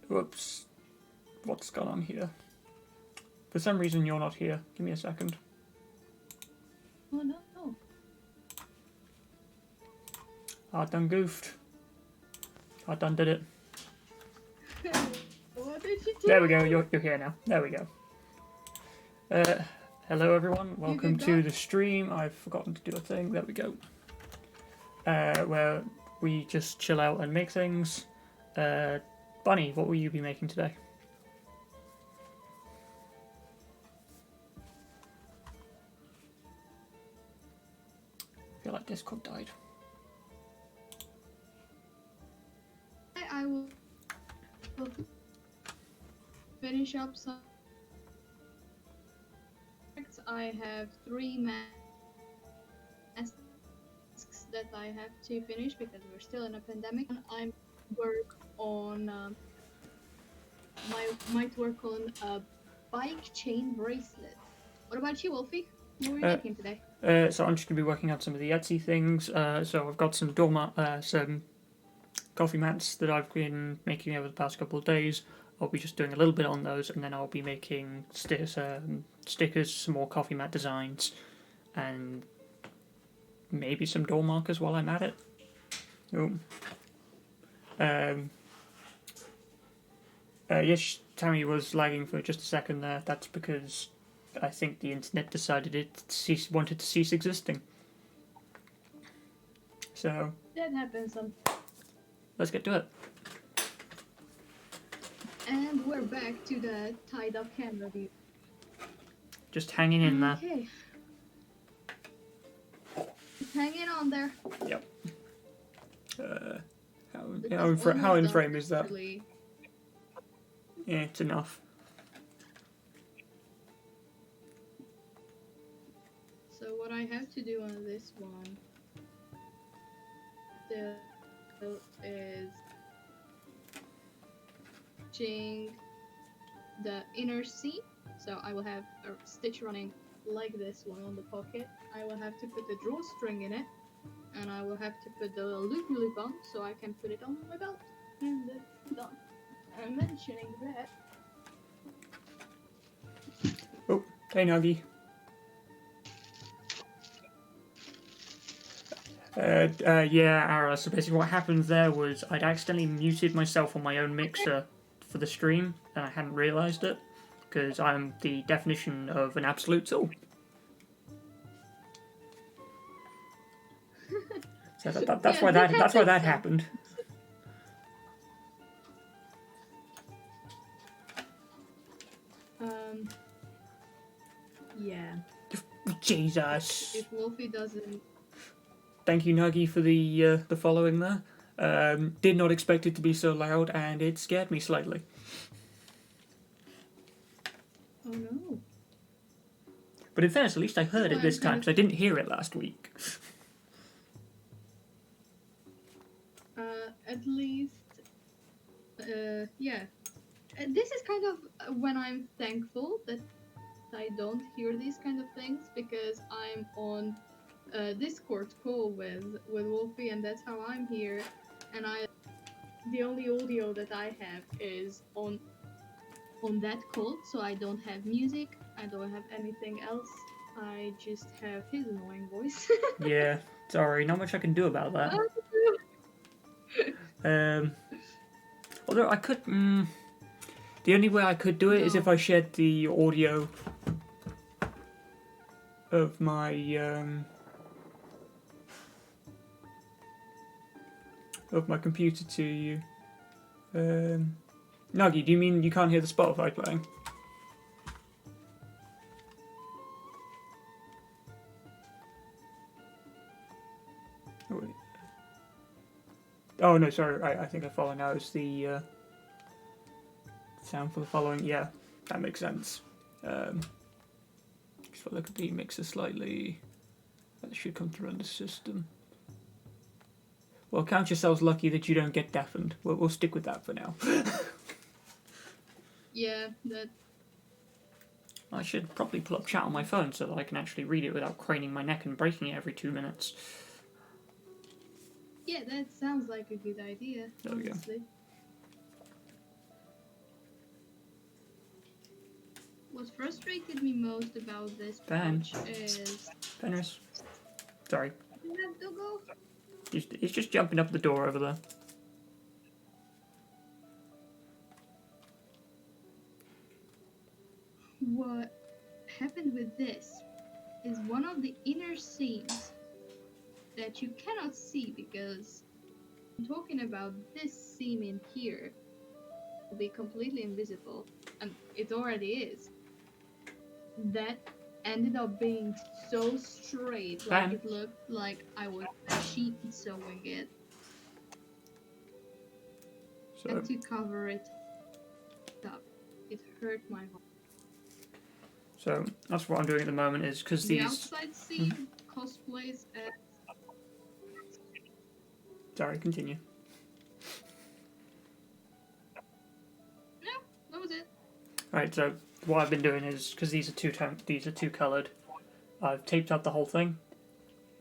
Whoops. What's gone on here? For some reason you're not here. Give me a second. Oh no. I done goofed. I done did it. What did you do? There we go, you're here now. There we go. Hello everyone, welcome to the stream. I've forgotten to do a thing. There we go. Where we just chill out and make things. Bunny, what will you be making today? I feel like Discord died. I will finish up some. I have 3 masks that I have to finish because we're still in a pandemic. I'm work on might work on a bike chain bracelet. What about you, Wolfie? What were you making today? So I'm just going to be working on some of the Etsy things. So I've got some some coffee mats that I've been making over the past couple of days. I'll be just doing a little bit on those, and then I'll be making stickers, some more coffee mat designs, and maybe some door markers while I'm at it. Oh. Yes, Tammy was lagging for just a second there. That's because I think the internet decided it wanted to cease existing. So That happens sometimes. Let's get to it. And we're back to the tied up camera view. Just hanging in there. Okay. Just hanging on there. Yep. How in frame is that? Yeah, it's enough. So what I have to do on this one still is stitching the inner seam. So I will have a stitch running like this one on the pocket. I will have to put the drawstring in it, and I will have to put the loop on so I can put it on my belt. And that's done. I'm mentioning that. Oh, hey Nuggy. Yeah, Ara, so basically what happened there was I'd accidentally muted myself on my own mixer for the stream, and I hadn't realised it, because I'm the definition of an absolute tool. So that's why that happened. Yeah. Jesus. If Wolfie doesn't... Thank you, Nuggy, for the following there. Did not expect it to be so loud, and it scared me slightly. Oh no. But in fairness, at least I heard it this time, because I didn't hear it last week. At least... yeah. This is kind of when I'm thankful that I don't hear these kind of things, because I'm on Discord call with Wolfie, and that's how I'm here. And the only audio that I have is on that call, so I don't have music, I don't have anything else. I just have his annoying voice. Yeah, sorry, not much I can do about that. Although I could, the only way I could do it is if I shared the audio of my computer to you. Nuggy, do you mean you can't hear the Spotify playing? Oh, wait. Oh no, sorry. I think I follow now. It's the sound for the following. Yeah, that makes sense. Just look at the mixer slightly. That should come through on the system. Well, count yourselves lucky that you don't get deafened. We'll stick with that for now. Yeah, that... I should probably pull up chat on my phone so that I can actually read it without craning my neck and breaking it every 2 minutes. Yeah, that sounds like a good idea. There we go. what frustrated me most about this Ben. pouch is... Fenris. Sorry. You have to go? He's just jumping up the door over there. What happened with this is one of the inner seams that you cannot see because I'm talking about this seam in here will be completely invisible, and it already is. That ended up being so straight, like it looked like I was sheet sewing it. So, And to cover it up, it hurt my heart. So that's what I'm doing at the moment is because The these... outside seam cosplays as... Sorry, continue. No, that was it. Right, so what I've been doing is, because these are two coloured, I've taped up the whole thing,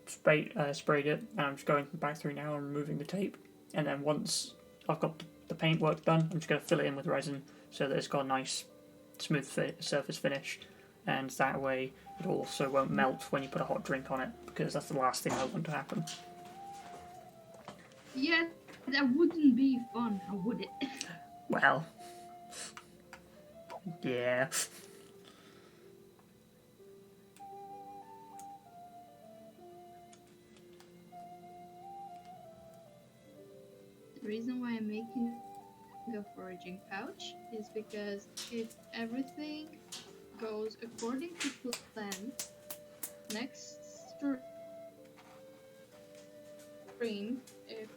sprayed it, and I'm just going back through now and removing the tape. And then once I've got the paint work done, I'm just going to fill it in with resin so that it's got a nice smooth surface finish. And that way it also won't melt when you put a hot drink on it, because that's the last thing I want to happen. Yeah, that wouldn't be fun, would it? Well, yeah. The reason why I'm making a foraging pouch is because if everything goes according to plan, next stream, if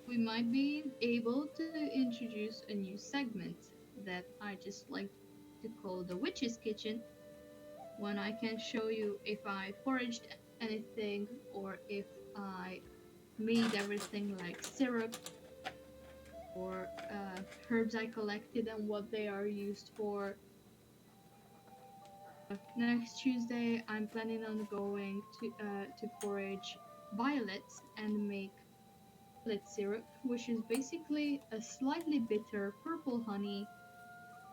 we might be able to introduce a new segment that I just like to call the Witch's Kitchen, when I can show you if I foraged anything or if I made everything like syrup or herbs I collected and what they are used for. Next Tuesday, I'm planning on going to forage violets and make violet syrup, which is basically a slightly bitter purple honey.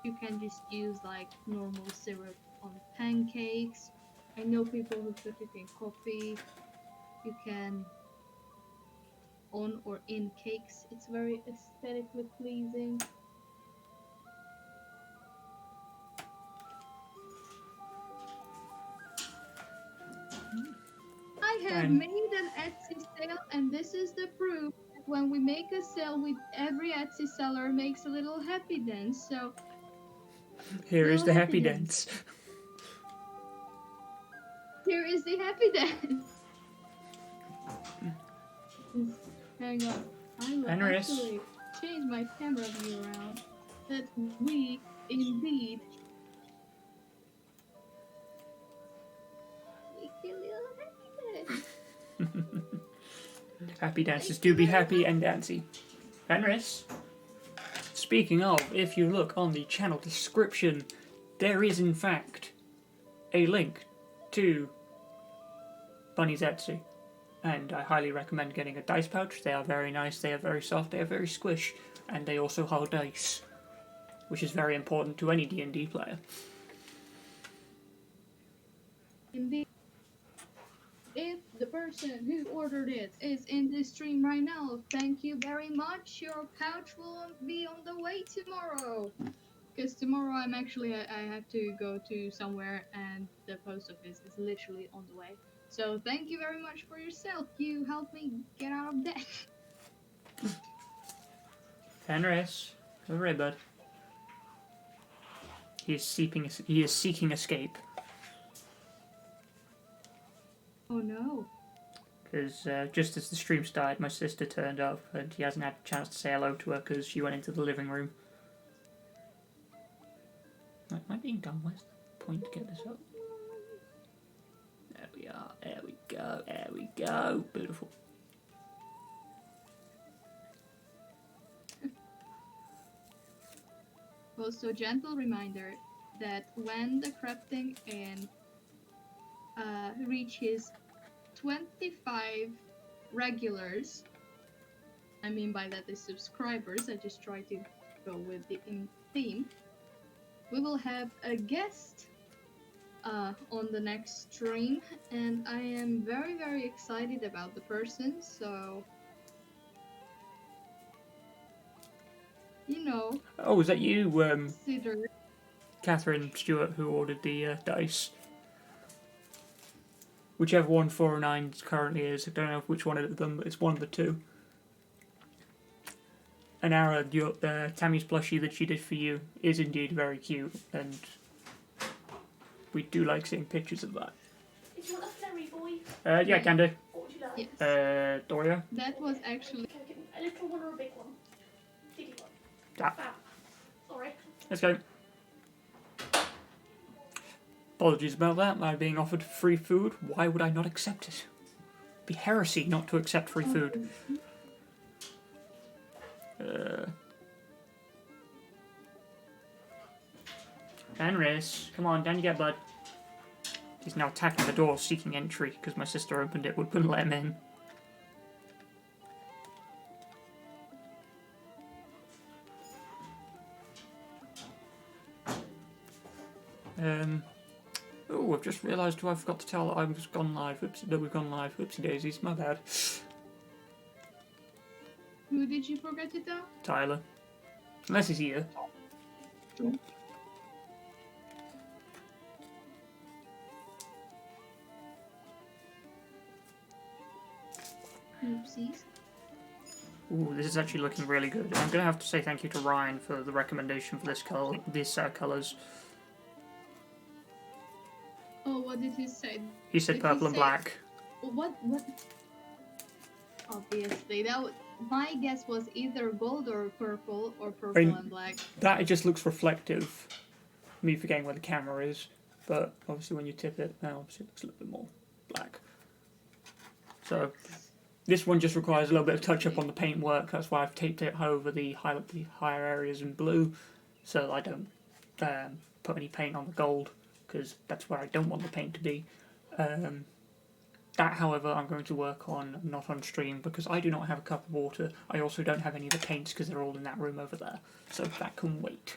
You can just use like normal syrup on pancakes. I know people who put it in coffee. You can on or in cakes. It's very aesthetically pleasing. I have made an Etsy sale, and this is the proof that when we make a sale, with every Etsy seller makes a little happy dance. So Here is the happy dance. Here is the happy dance. Hang on. I will actually change my camera view around. That we indeed make a little happy dance. Happy dances do be happy and dancy. Fenris, speaking of, if you look on the channel description, there is in fact a link to Bunny's Etsy. And I highly recommend getting a dice pouch. They are very nice, they are very soft, they are very squish, and they also hold dice, which is very important to any D&D player. Indeed. If the person who ordered it is in the stream right now, thank you very much. Your pouch will be on the way tomorrow. Because tomorrow I have to go to somewhere and the post office is literally on the way. So thank you very much for yourself. You helped me get out of debt. Fenris, hooray, bud. He is seeking escape. Oh no. Because just as the stream started, my sister turned up and he hasn't had a chance to say hello to her because she went into the living room. Am I being dumb? Where's the point to get this up? There we are. There we go. There we go. Beautiful. Also, gentle reminder that when the crafting in reaches 25 regulars, I mean by that is subscribers, I just try to go with the theme, we will have a guest on the next stream, and I am very, very excited about the person. So, you know, Oh, is that you, consider. Catherine Stewart, who ordered the dice? Whichever one 409 currently is. I don't know which one of them, but it's one of the two. And Ara, Tammy's plushie that she did for you is indeed very cute, and we do like seeing pictures of that. If you want a fairy boy, Yeah, can do. what would you like? Yes, Doria? that was actually. Can I get a little one or a big one? Diddy one. Ah. Ah. Sorry. Let's go. Apologies about that. I'm being offered free food. Why would I not accept it? It'd be heresy not to accept free food. Fenris, come on, down you get, bud. He's now attacking the door, seeking entry, because my sister opened it, wouldn't let him in. Oh, I've just realised who I forgot to tell that I've gone live. That we've gone live. Whoopsie daisies, my bad. Who did you forget to tell? Tyler. Unless he's here. Oopsies. Ooh, this is actually looking really good. I'm gonna have to say thank you to Ryan for the recommendation for this color, colours. Oh, what did he say? He said Did purple he and say- black. What? Obviously, my guess was either gold or purple and black. That it just looks reflective. Me forgetting where the camera is, but obviously when you tip it, now obviously it looks a little bit more black. So this one just requires a little bit of touch up on the paint work. That's why I've taped it over the higher areas in blue, so I don't put any paint on the gold, because that's where I don't want the paint to be. That, however, I'm going to work on not on stream, because I do not have a cup of water. I also don't have any of the paints because they're all in that room over there, so that can wait.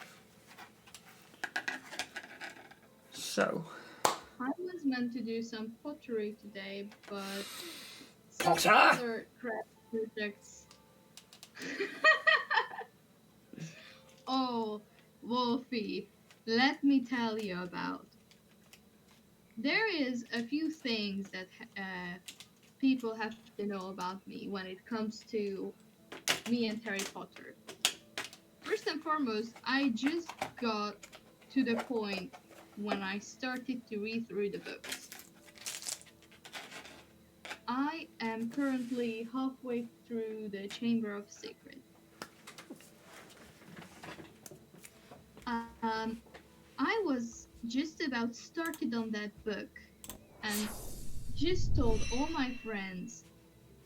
So, I was meant to do some pottery today, but Potter? some other craft projects. Oh, Wolfie, let me tell you about. There is a few things that people have to know about me when it comes to me and Harry Potter. First and foremost, I just got to the point when I started to read through the books. I am currently halfway through the Chamber of Secrets. I was just about started on that book and just told all my friends,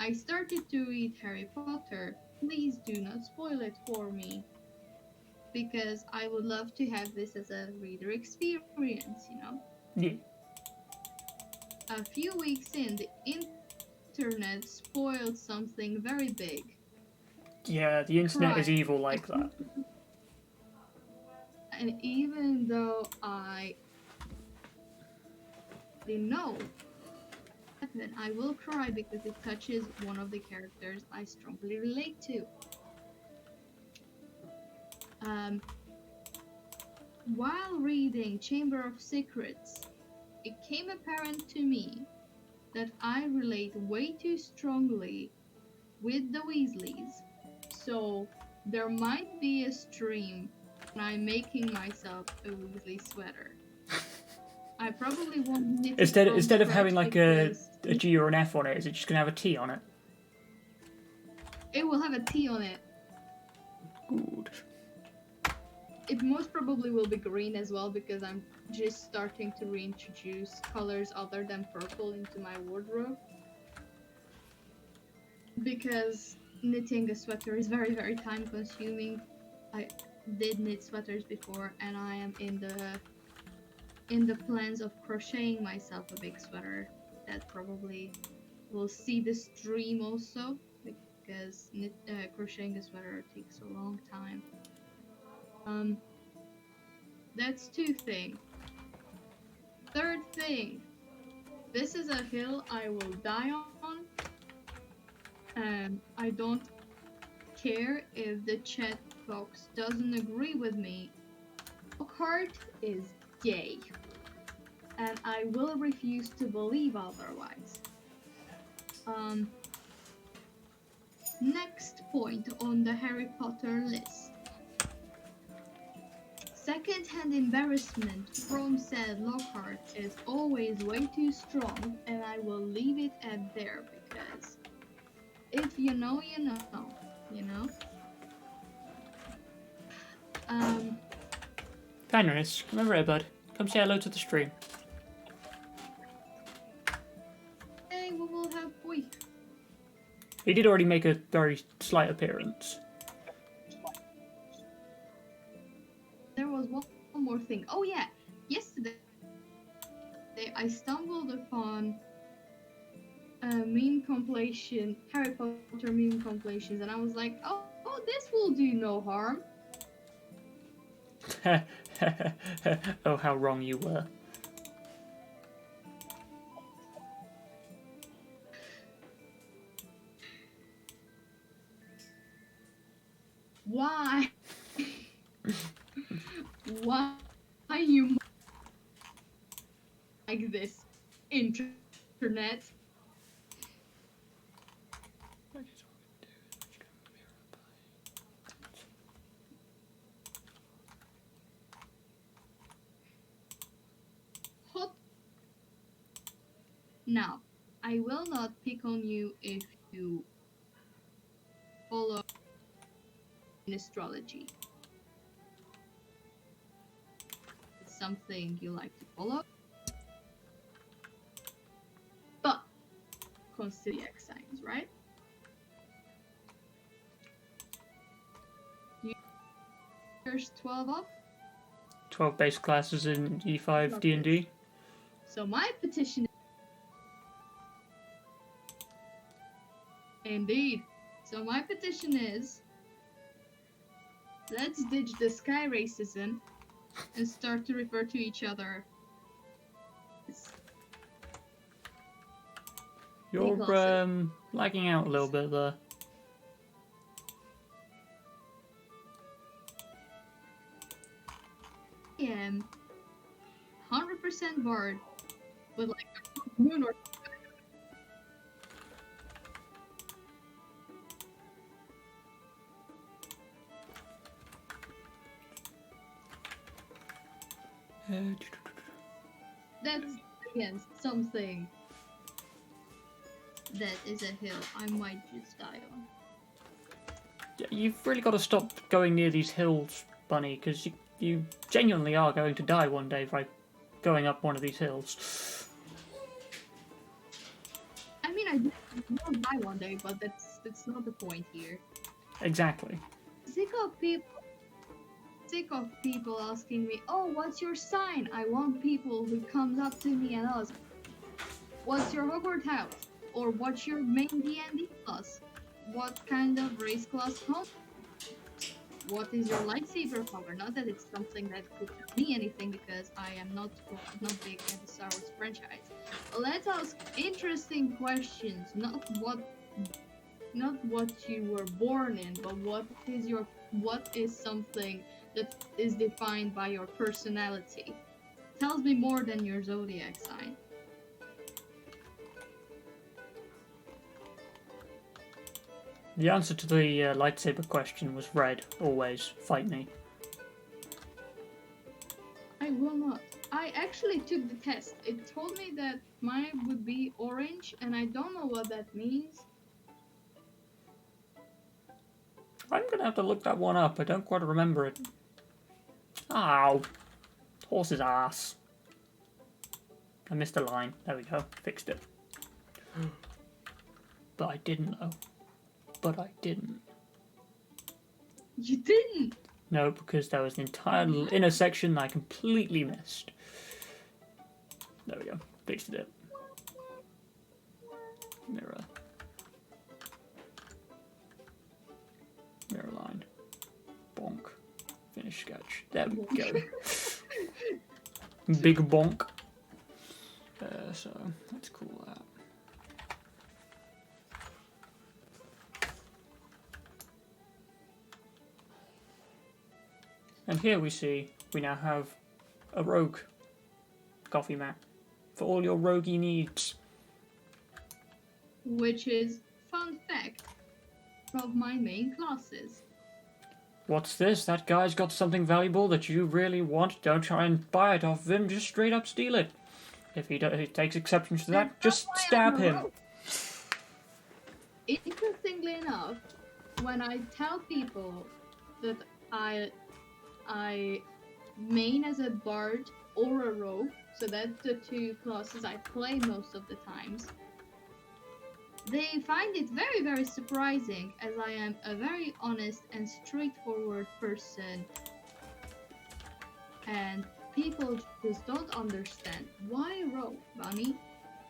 I started to read Harry Potter, please do not spoil it for me, because I would love to have this as a reader experience, you know? yeah. A few weeks in, the internet spoiled something very big. Yeah, the internet is Right. evil like that. And even though I didn't know, then I will cry because it touches one of the characters I strongly relate to. While reading Chamber of Secrets, it came apparent to me that I relate way too strongly with the Weasleys. So there might be a stream when I'm making myself a Weasley sweater. I probably won't knit it from Instead of scratch having like because a G or an F on it, is it just gonna have a T on it? it will have a T on it. Good. It most probably will be green as well because I'm just starting to reintroduce colors other than purple into my wardrobe. Because knitting a sweater is very, very time consuming. I did knit sweaters before and I am in the plans of crocheting myself a big sweater that probably will see the stream also, because crocheting a sweater takes a long time. That's two things. Third thing, this is a hill I will die on, and I don't care if the chat box doesn't agree with me. Lockhart is gay, and I will refuse to believe otherwise. Next point on the Harry Potter list. Second-hand embarrassment from said Lockhart is always way too strong, and I will leave it at there because if you know, you know, you know. Fenris, come over here, bud. Come say hello to the stream. Hey, we will have boy. He did already make a very slight appearance. There was one more thing. Oh yeah, yesterday I stumbled upon a meme compilation, Harry Potter meme compilations, and I was like, oh, this will do no harm. Oh, how wrong you were. Why? Why you like this internet? Hot. Now, I will not pick on you if you follow in astrology. It's something you like to follow. But consider zodiac signs, right? There's 12 up. 12 base classes in E5 D&D. So my petition. Indeed. So my petition is, let's ditch the sky racism and start to refer to each other. You're lagging out a little bit there. I am 100% bored with like a moon or that's again something that is a hill I might just die on. Yeah, you've really got to stop going near these hills, Bunny, because you genuinely are going to die one day by going up one of these hills. I mean, I will die one day, but that's not the point here. Exactly. Sick of people asking me, oh, what's your sign? I want people who comes up to me and asks, what's your Hogwarts house? Or what's your main D&D class? What kind of race class home? What is your lightsaber power? Not that it's something that could tell me anything because I am not big in the Star Wars franchise. Let's ask interesting questions, not what you were born in, but what is something that is defined by your personality. Tells me more than your zodiac sign. The answer to the lightsaber question was red, always. Fight me. I will not. I actually took the test. It told me that mine would be orange, and I don't know what that means. I'm gonna have to look that one up. I don't quite remember it. Ow. Horse's ass. I missed a line. There we go. Fixed it. But I didn't, though. But I didn't. You didn't! No, because there was an entire little inner section that I completely missed. There we go. Fixed it. Mirror. Mirror line. Bonk. Finish sketch. There we go. Big bonk. So let's call that. And here we see we now have a rogue coffee mat for all your roguey needs. Which is, fun fact, of my main classes. What's this? That guy's got something valuable that you really want. Don't try and buy it off of him. Just straight up steal it. If he takes exception to that, just stab him. Interestingly enough, when I tell people that I main as a bard or a rogue, so that's the two classes I play most of the times, they find it very, very surprising, as I am a very honest and straightforward person, and people just don't understand why rogue, Bunny?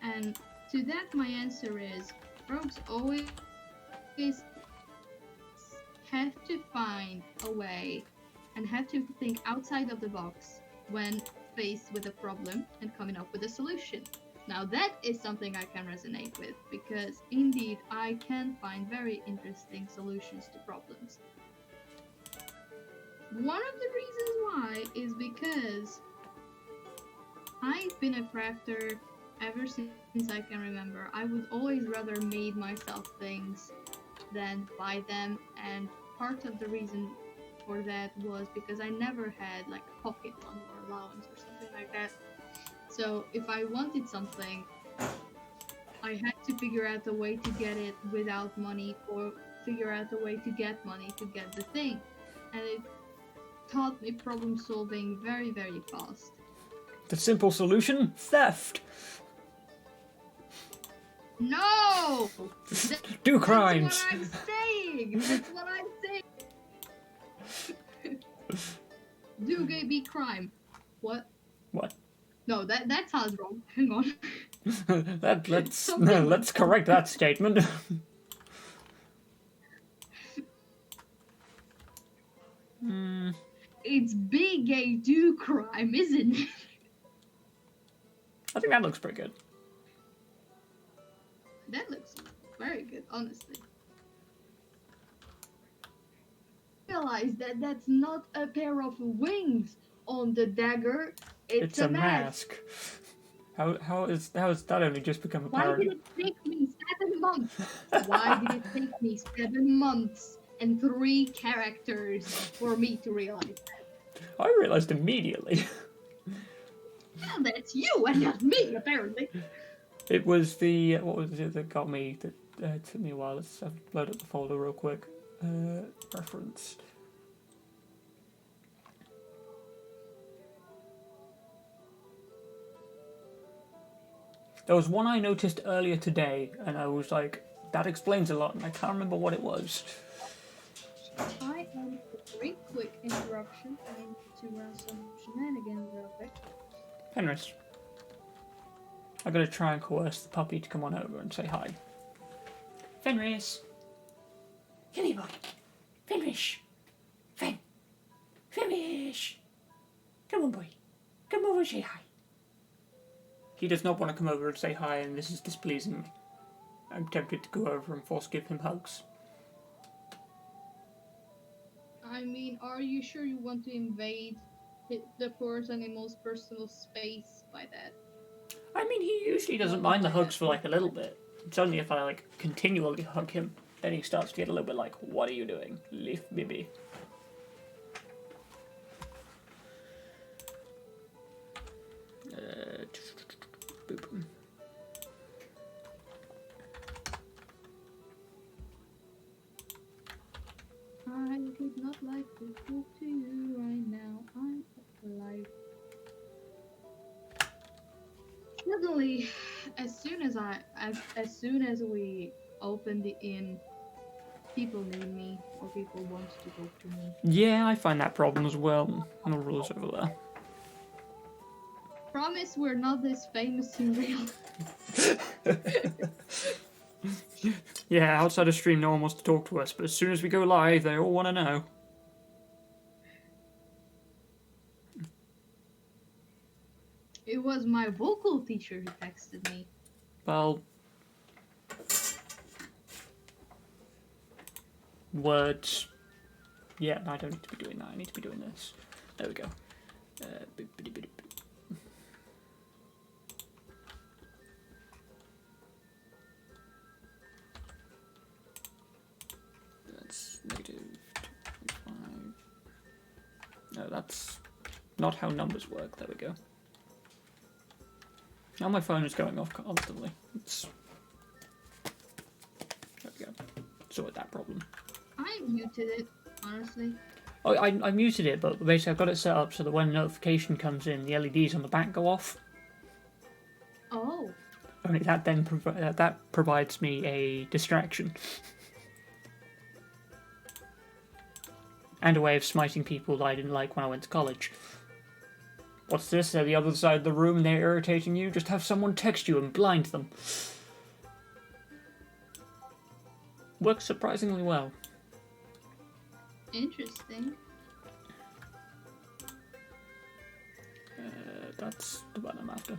And to that my answer is, rogues always have to find a way and have to think outside of the box when faced with a problem and coming up with a solution. Now that is something I can resonate with, because indeed I can find very interesting solutions to problems. One of the reasons why is because I've been a crafter ever since I can remember. I would always rather made myself things than buy them, and part of the reason for that was because I never had like a pocket money or allowance or something like that. So if I wanted something, I had to figure out a way to get it without money, or figure out a way to get money to get the thing. And it taught me problem solving very, very fast. The simple solution? Theft. No! Do crimes. That's what I'm saying! That's what I'm saying! Do gay be crime? What? What? No, that sounds wrong. Hang on. Let's correct that statement. It's be gay do crime, isn't it? I think that looks pretty good. That looks very good, honestly. Realize that that's not a pair of wings on the dagger. It's a mask. How is that only just become Why apparent? did it take me 7 months? Why did it take me 7 months and 3 characters for me to realize that? I realized immediately. Well, that's you and not me, apparently. It was the what was it that got me? That took me a while. Let's load up the folder real quick. Reference. There was one I noticed earlier today, and I was like, that explains a lot, and I can't remember what it was. I am a very quick interruption. I need to run some shenanigans real quick. Fenris. I'm gonna try and coerce the puppy to come on over and say hi. Fenris! Come here, boy. Fenris! Fenris! Come on, boy. Come over and say hi. He does not want to come over and say hi, and this is displeasing. I'm tempted to go over and force give him hugs. I mean, are you sure you want to invade the poor animal's personal space by that? I mean, he usually doesn't mind the hugs for like a little bit. It's only if I like continually hug him, then he starts to get a little bit like, what are you doing? Leave me be. Boop. I would not like to talk to you right now. I'm alive. Suddenly, as soon as we open the inn, people need me, or people want to talk to me. Yeah, I find that problem as well. No rules over there. Promise we're not this famous in real. Yeah, outside of stream, no one wants to talk to us, but as soon as we go live, they all want to know. It was my vocal teacher who texted me. Well, words. Yeah, no, I don't need to be doing that. I need to be doing this. There we go. That's negative 2.5. No, that's not how numbers work. There we go. Now my phone is going off constantly. There we go. Sorted that problem. I muted it, honestly. Oh, I muted it, but basically I've got it set up so that when a notification comes in, the LEDs on the back go off. Oh. Only that then that provides me a distraction. And a way of smiting people that I didn't like when I went to college. What's this? They're the other side of the room and they're irritating you? Just have someone text you and blind them. Works surprisingly well. Interesting. That's the one I'm after.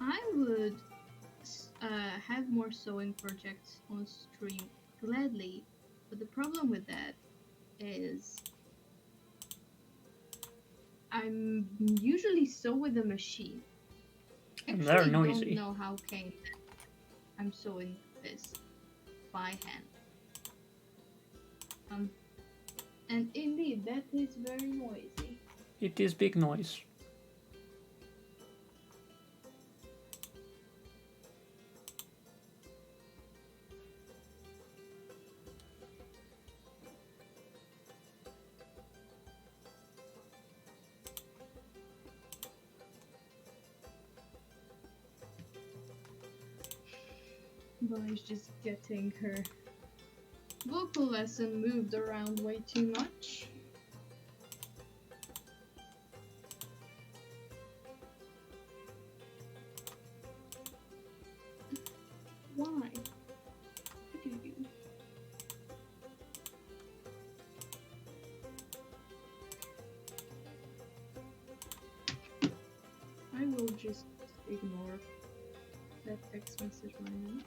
I would have more sewing projects on stream gladly, but the problem with that is I'm usually sew with a machine. And they're Actually, noisy. don't know how came that I'm sewing this by hand. And indeed, that is very noisy. It is big noise. Bonnie's just getting her vocal lesson moved around way too much. Why? What do you do? I will just ignore that text message right now.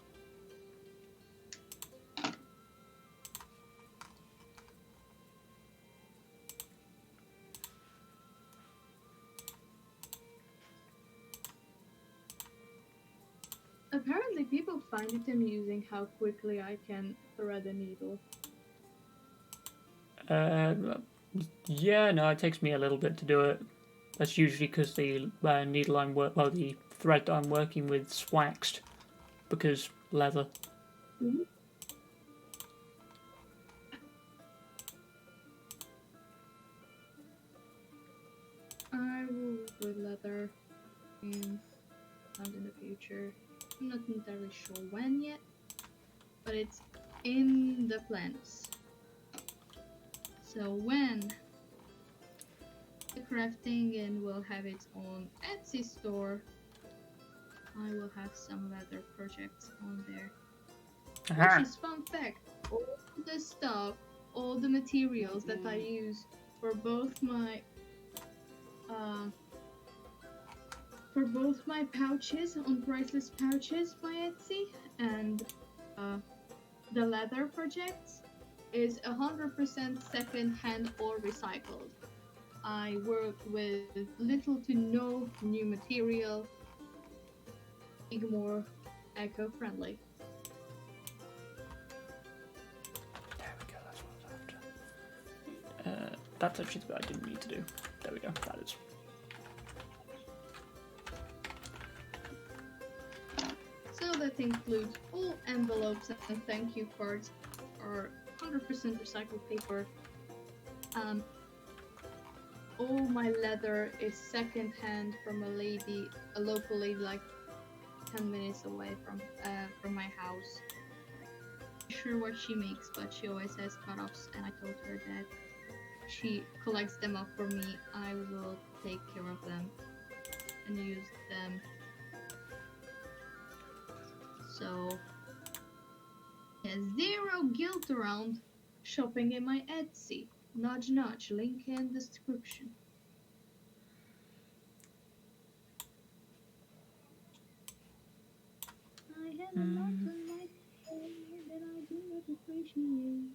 Apparently people find it amusing how quickly I can thread a needle. Yeah, no, it takes me a little bit to do it. That's usually because the needle the thread that I'm working with is waxed, because leather. Mm-hmm. I will work with leather in the future. I'm not entirely sure when yet, but it's in the plans. So when the crafting and will have its own Etsy store, I will have some leather projects on there. Aha. Which is fun fact, all the stuff, all the materials that I use for both my pouches on Priceless Pouches by Etsy and the leather projects is 100% second-hand or recycled. I work with little to no new material, being more eco-friendly. There we go, that's what I was after. That's actually the bit I didn't need to do. There we go, that is. So that includes all envelopes and thank you cards are 100% recycled paper. All my leather is second-hand from a local lady like 10 minutes away from my house. Not sure what she makes, but she always has cut-offs, and I told her that she collects them up for me. I will take care of them and use them. So, yeah, zero guilt around shopping in my Etsy. Nudge nudge, link in description. I have a lot on my plate that I do not appreciate.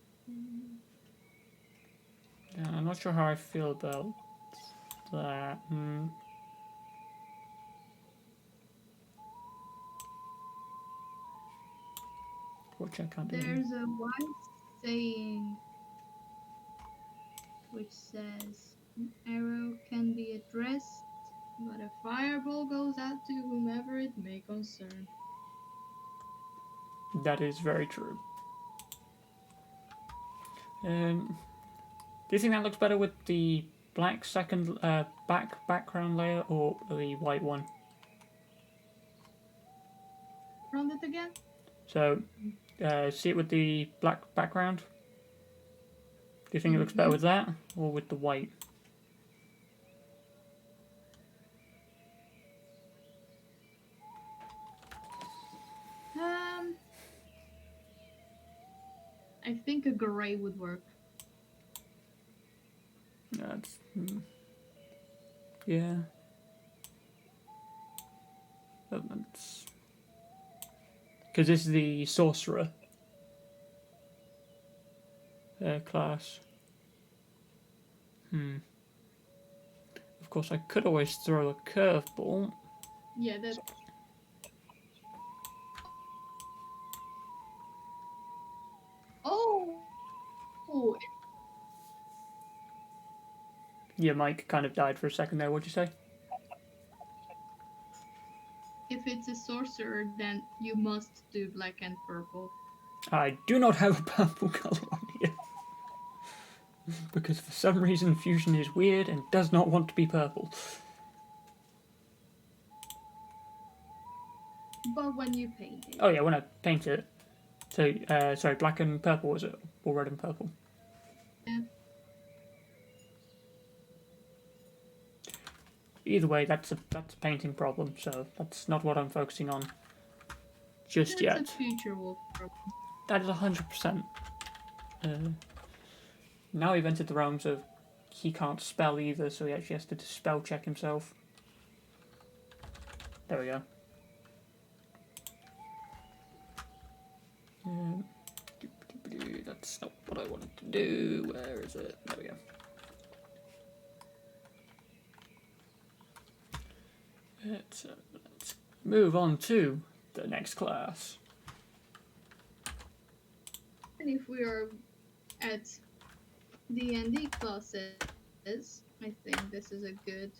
Yeah, I'm not sure how I feel about that. Which I can't do. There's a wise saying which says an arrow can be addressed, but a fireball goes out to whomever it may concern. That is very true. Do you think that looks better with the black second background layer or the white one? Run it again? So, see it with the black background? Do you think it looks better with that or with the white? I think a gray would work. That's yeah. That's because this is the sorcerer class. Of course, I could always throw a curveball. Yeah, that's. Oh! Oh, Your mic kind of died for a second there. What'd you say? if it's a sorcerer, then you must do black and purple. I do not have a purple colour on here. Because for some reason Fusion is weird and does not want to be purple. But when you paint it. Oh yeah, when I paint it. So, sorry, black and purple was it? Or red and purple? Yeah. Either way, that's a painting problem, so that's not what I'm focusing on just yet. That's a future wolf problem. That is 100%. Now we've entered the realms of he can't spell either, so he actually has to spell check himself. There we go. That's not what I wanted to do. Where is it? There we go. Let's move on to the next class. And if we are at D&D classes, I think this is a good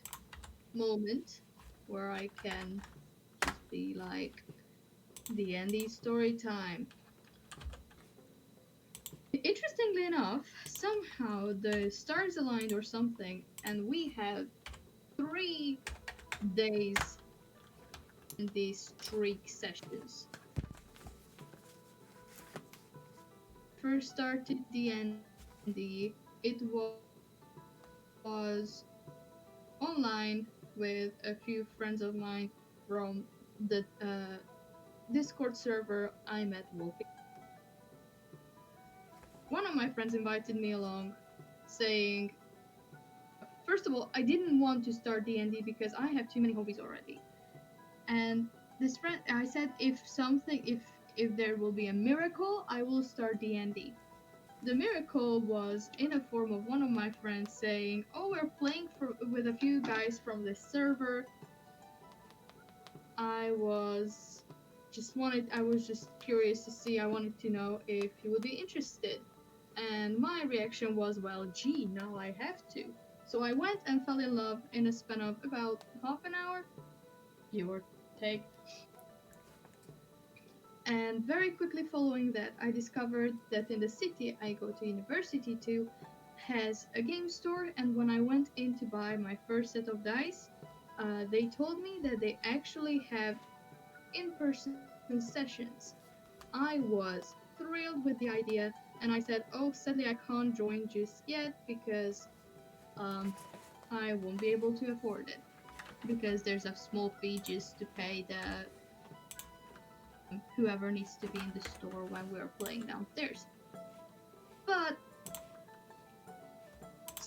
moment where I can just be like, D&D story time. Interestingly enough, somehow the stars aligned or something, and we have 3 days in these streak sessions. First started D&D, it was online with a few friends of mine from the Discord server I met Wolfie. One of my friends invited me along, saying, first of all, I didn't want to start D&D because I have too many hobbies already. And this friend, I said, if there will be a miracle, I will start D&D. The miracle was in a form of one of my friends saying, "Oh, we're playing with a few guys from this server." I was just curious to see. I wanted to know if he would be interested. And my reaction was, well, gee, now I have to. So I went and fell in love in a span of about half an hour, give or take. And very quickly following that, I discovered that in the city I go to university to has a game store, and when I went in to buy my first set of dice, they told me that they actually have in-person sessions. I was thrilled with the idea, and I said, "Oh, sadly I can't join just yet because I won't be able to afford it, because there's a small fee just to pay the whoever needs to be in the store when we're playing downstairs." But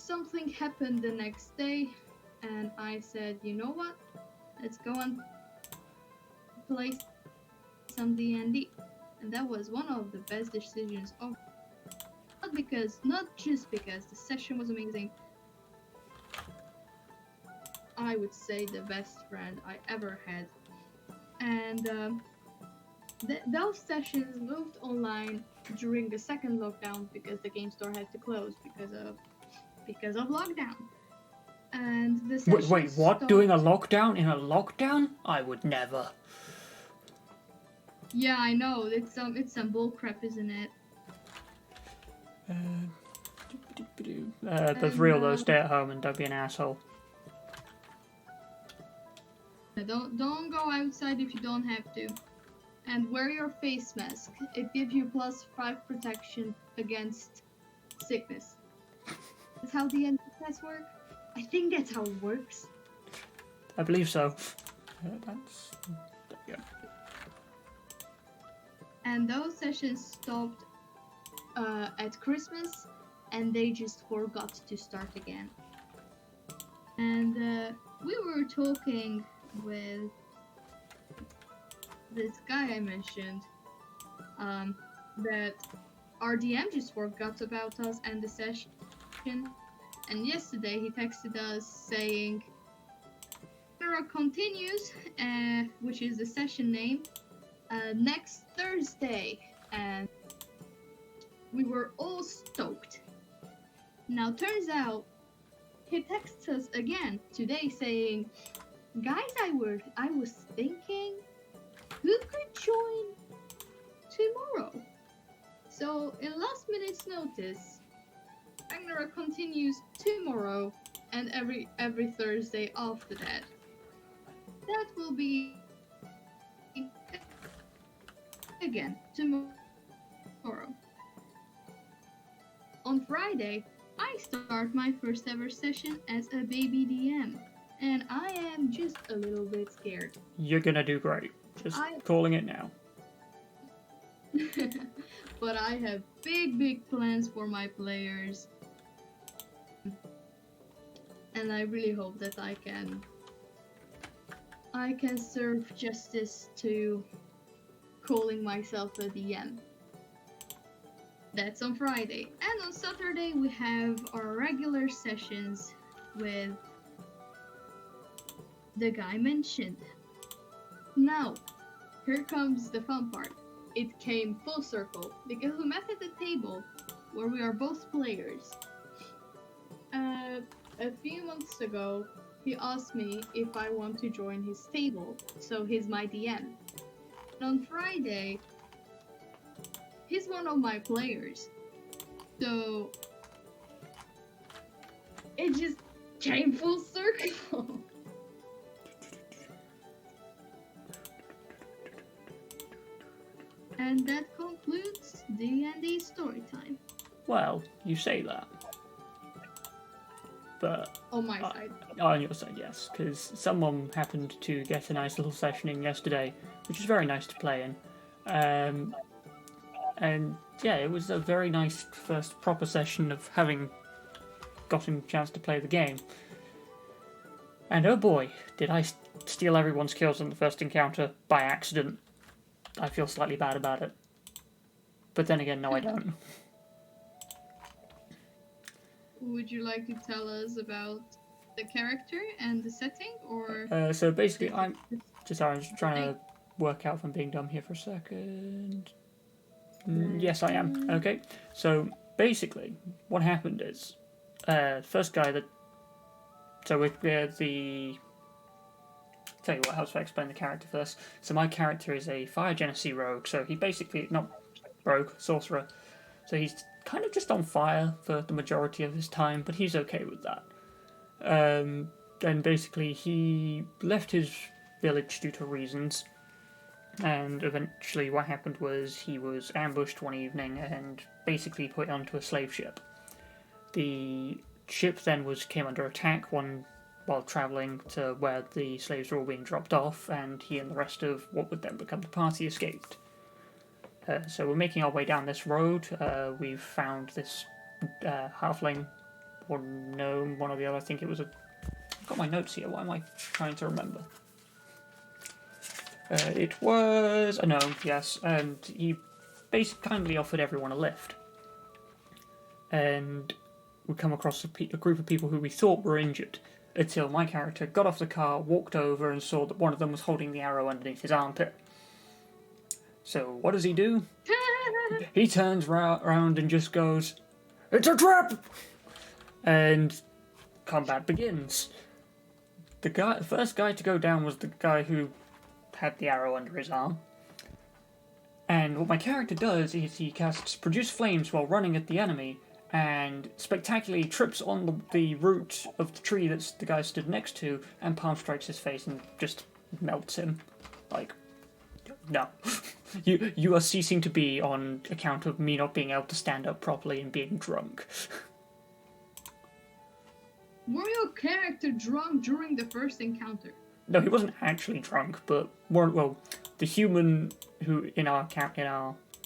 something happened the next day, and I said, you know what? Let's go and play some D&D. And that was one of the best decisions of not just because the session was amazing. I would say the best friend I ever had. And those sessions moved online during the second lockdown because the game store had to close because of lockdown. And the sessions Wait, what? stopped- Doing a lockdown in a lockdown? I would never. Yeah, I know. It's some bullcrap, isn't it? But for real though, stay at home and don't be an asshole. Don't go outside if you don't have to. And wear your face mask. It gives you +5 protection against sickness. That's how the NPS work? I think that's how it works. I believe so. That's... yeah. And those sessions stopped at Christmas, and they just forgot to start again. And we were talking with this guy I mentioned, that our DM just forgot about us and the session. And yesterday he texted us saying, Ragnarok continues, which is the session name, next Thursday. And we were all stoked. Now turns out he texts us again today saying, guys, I was thinking, who could join tomorrow? So in last minute's notice, Ragnarok continues tomorrow and every Thursday after that. That will be again tomorrow. On Friday, I start my first ever session as a baby DM, and I am just a little bit scared. You're gonna do great. Just calling it now. But I have big plans for my players, and I really hope that I can serve justice to calling myself a DM. That's on Friday. And on Saturday we have our regular sessions with the guy mentioned. Now, here comes the fun part. It came full circle because we met at the table where we are both players. A few months ago, he asked me if I want to join his table, so he's my DM. And on Friday, he's one of my players. So it just came full circle. And that concludes D&D Storytime. Well, you say that. But On my side. on your side, yes, because someone happened to get a nice little session in yesterday, which is very nice to play in. And yeah, it was a very nice first proper session of having gotten a chance to play the game. And oh boy, did I steal everyone's kills in the first encounter by accident. I feel slightly bad about it. But then again, no I don't. Would you like to tell us about the character and the setting, or? So basically, I'm just trying to work out if I'm being dumb here for a second. Yes, I am. Okay. So basically, what happened is, first guy that. So with the. Tell you what, how to explain the character first. So my character is a Fire Genasi rogue. So he basically not rogue, sorcerer. So he's kind of just on fire for the majority of his time, but he's okay with that. And basically, he left his village due to reasons. And eventually what happened was he was ambushed one evening and basically put onto a slave ship. The ship then came under attack while travelling to where the slaves were all being dropped off, and he and the rest of what would then become the party escaped. So we're making our way down this road. We've found this halfling or gnome, one or the other. I think it was a. I've got my notes here. Why am I trying to remember? It was a gnome, yes, and he basically kindly offered everyone a lift. And we come across a group of people who we thought were injured, until my character got off the car, walked over, and saw that one of them was holding the arrow underneath his armpit. So what does he do? He turns round and just goes, "It's a trap!" And combat begins. The first guy to go down was the guy who had the arrow under his arm. And what my character does is he casts Produce Flames while running at the enemy, and spectacularly trips on the root of the tree that the guy stood next to, and palm strikes his face and just melts him. Like, no. You are ceasing to be on account of me not being able to stand up properly and being drunk. Were your character drunk during the first encounter? No, he wasn't actually drunk, but the human who in our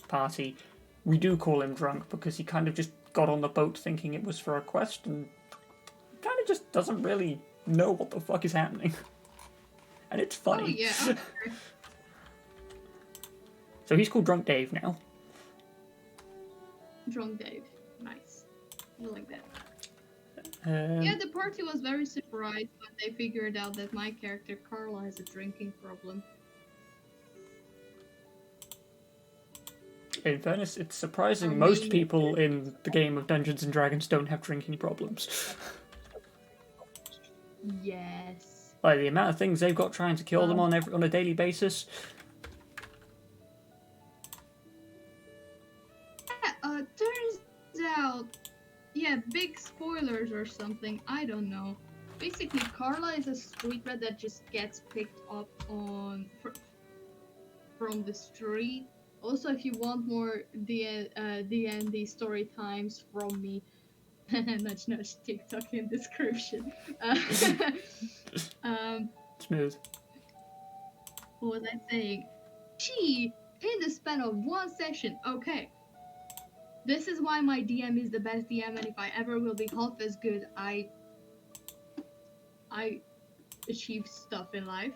party, we do call him drunk because he kind of just got on the boat thinking it was for a quest and kind of just doesn't really know what the fuck is happening. And it's funny. Oh yeah. Okay. So he's called Drunk Dave now. Drunk Dave. Nice. I like that. Um, Yeah, the party was very surprised when they figured out that my character Carla has a drinking problem. In fairness, it's surprising I most mean- people in the game of Dungeons and Dragons don't have drinking problems. Yes. Like the amount of things they've got trying to kill them on a daily basis. Yeah, turns out, yeah, big spoilers or something, I don't know. Basically, Carla is a street rat that just gets picked up from the street. Also, if you want more D&D story times from me, nudge nudge TikTok in description. Smooth. What was I saying? She, in the span of one session, okay. This is why my DM is the best DM, and if I ever will be half as good, I achieve stuff in life.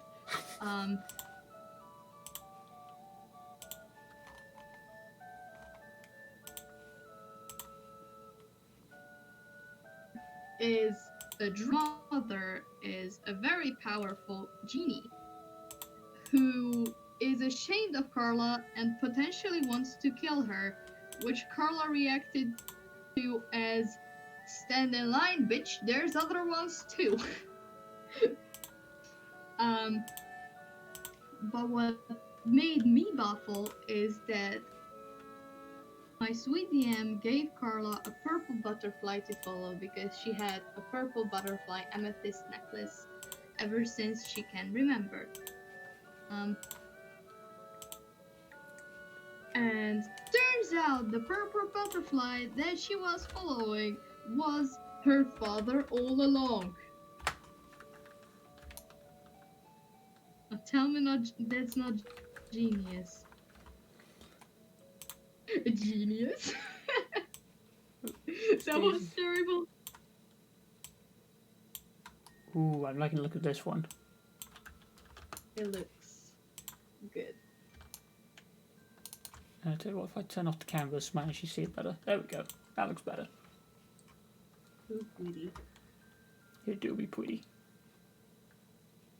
Is a mother is a very powerful genie who is ashamed of Carla and potentially wants to kill her, which Carla reacted to as "stand in line, bitch, there's other ones too." But what made me baffle is that my sweet DM gave Carla a purple butterfly to follow because she had a purple butterfly amethyst necklace ever since she can remember. And turns out the purple butterfly that she was following was her father all along. Now tell me that's not genius. A genius? That was terrible. Ooh, I'm liking the look of this one. It looks good. I tell you what, if I turn off the canvas, might actually see it better. There we go. That looks better. Ooh, pretty. It do be pretty.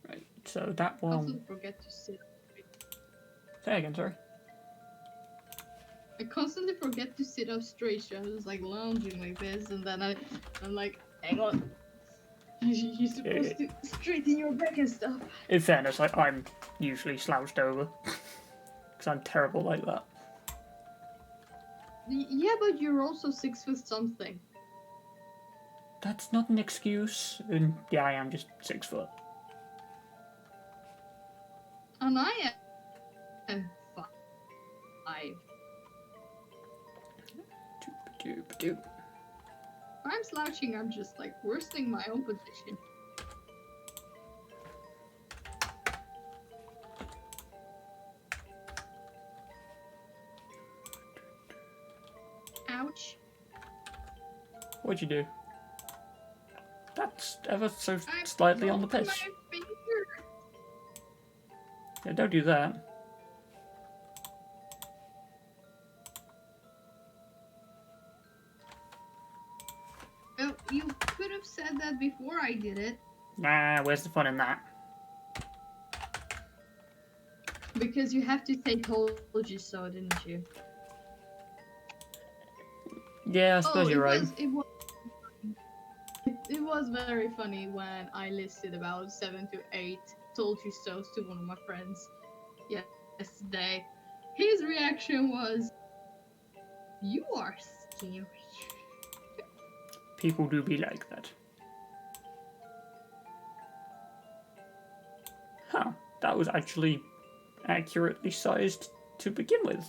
Right, so that one. Constantly forget to sit. Say again, sorry. I constantly forget to sit up straight, so I'm just like lounging like this, and then I'm like, hang on. You're supposed to straighten your back and stuff. In fairness, I'm usually slouched over. Because I'm terrible like that. Yeah, but you're also 6 foot something. That's not an excuse. And yeah, I am just 6 foot. And I am 5. Doop-a-doop-a-doop. When I'm slouching, I'm just like worsting my own position. Ouch. What'd you do? That's ever so I slightly on the broke piss. my finger. Yeah, don't do that. Oh, you could have said that before I did it. Nah, where's the fun in that? Because you have to say told you so, didn't you? Yeah, I suppose you're right. It was very funny when I listed about 7 to 8 told you so's to one of my friends yesterday. His reaction was, "You are scary." People do be like that. Huh, that was actually accurately sized to begin with.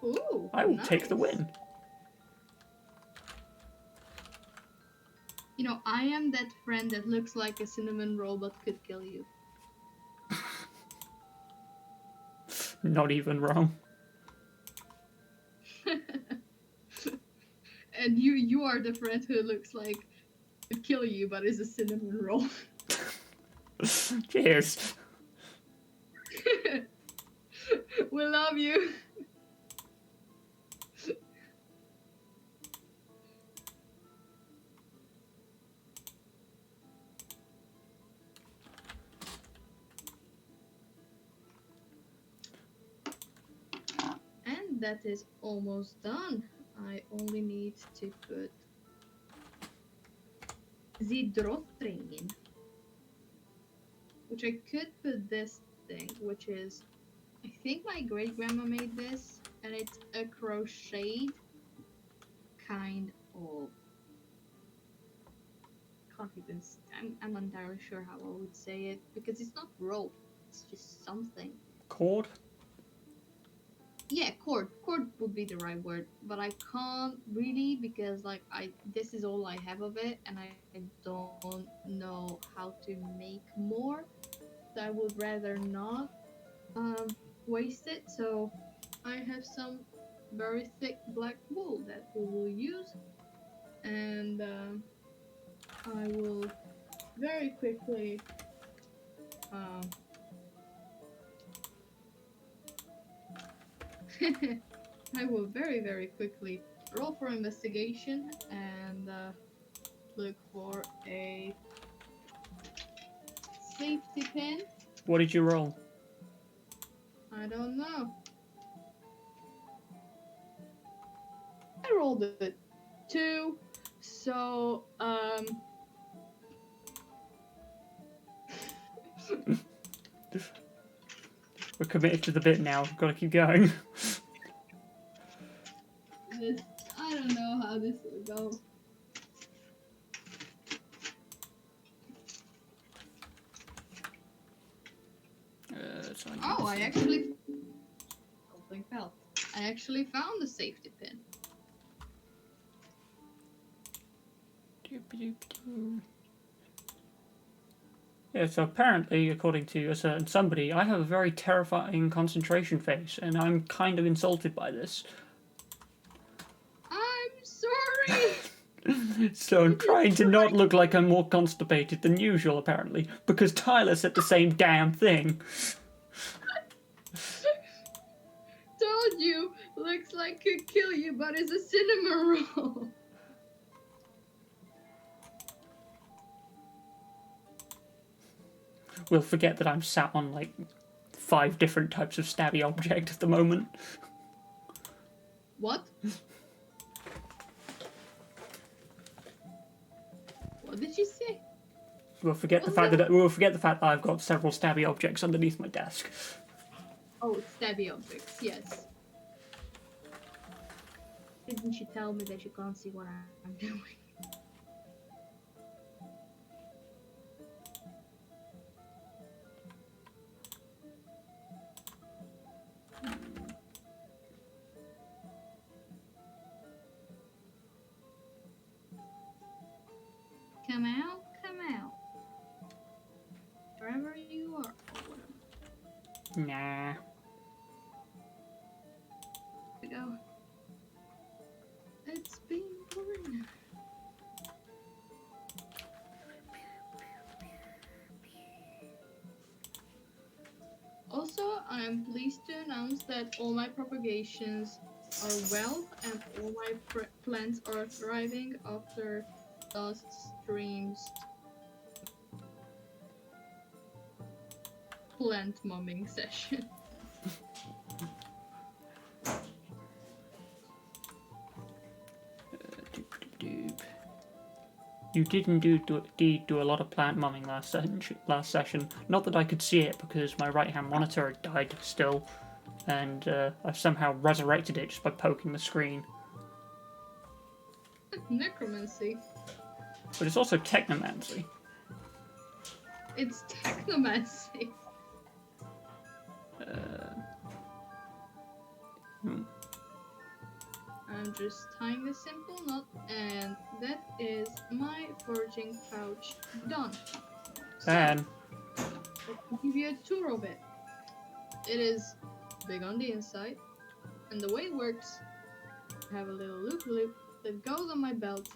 Ooh, I will nice. take the win. You know, I am that friend that looks like a cinnamon roll but could kill you. Not even wrong. And you are the friend who looks like could kill you but is a cinnamon roll. Cheers. We love you. And that is almost done. I only need to put the drawstring in. Which I could put this thing, which is, I think my great grandma made this, and it's a crocheted kind of. Can't even. I'm not entirely sure how I would say it because it's not rope. It's just something. Cord? Yeah, cord. Cord would be the right word, but I can't really because like this is all I have of it, and I don't know how to make more. So I would rather not waste it. So I have some very thick black wool that we will use, and I will very quickly I will very quickly roll for investigation and look for a safety pin. What did you roll? I don't know. I rolled a 2, so We're committed to the bit now. Gotta keep going. I don't know how this will go. Oh, I actually something fell. I actually found the safety pin. Yeah, so apparently, according to a certain somebody, I have a very terrifying concentration face, and I'm kind of insulted by this. I'm sorry. So I'm trying to not look like I'm more constipated than usual, apparently, because Tyler said the same damn thing. Told you, looks like could kill you, but it's a cinnamon roll. We'll forget that I'm sat on, like, 5 different types of stabby object at the moment. What? What did you say? We'll forget the fact that I've got several stabby objects underneath my desk. Oh, stabby objects, yes. Didn't you tell me that you can't see what I'm doing? Come out, come out. Wherever you are. Nah. We go. It's been boring. I am pleased to announce that all my propagations are well and all my plants are thriving after last stream's plant mumming session. Doop. You did indeed do a lot of plant mumming last session. Not that I could see it because my right hand monitor had died still, and I've somehow resurrected it just by poking the screen. Necromancy. But it's also technomancy. It's technomancy. I'm just tying a simple knot, and that is my foraging pouch done. And I'll give you a tour of it. It is big on the inside, and the way it works, I have a little loop that goes on my belt,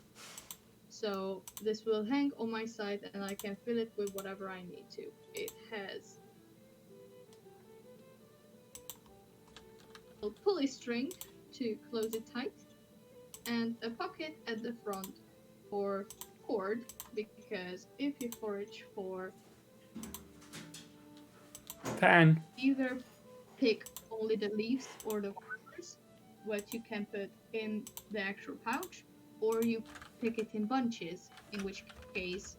so this will hang on my side and I can fill it with whatever I need to. It has a pulley string to close it tight, and a pocket at the front for cord, because if you forage for Pan. either pick only the leaves or the flowers, what you can put in the actual pouch, or you pick it in bunches, in which case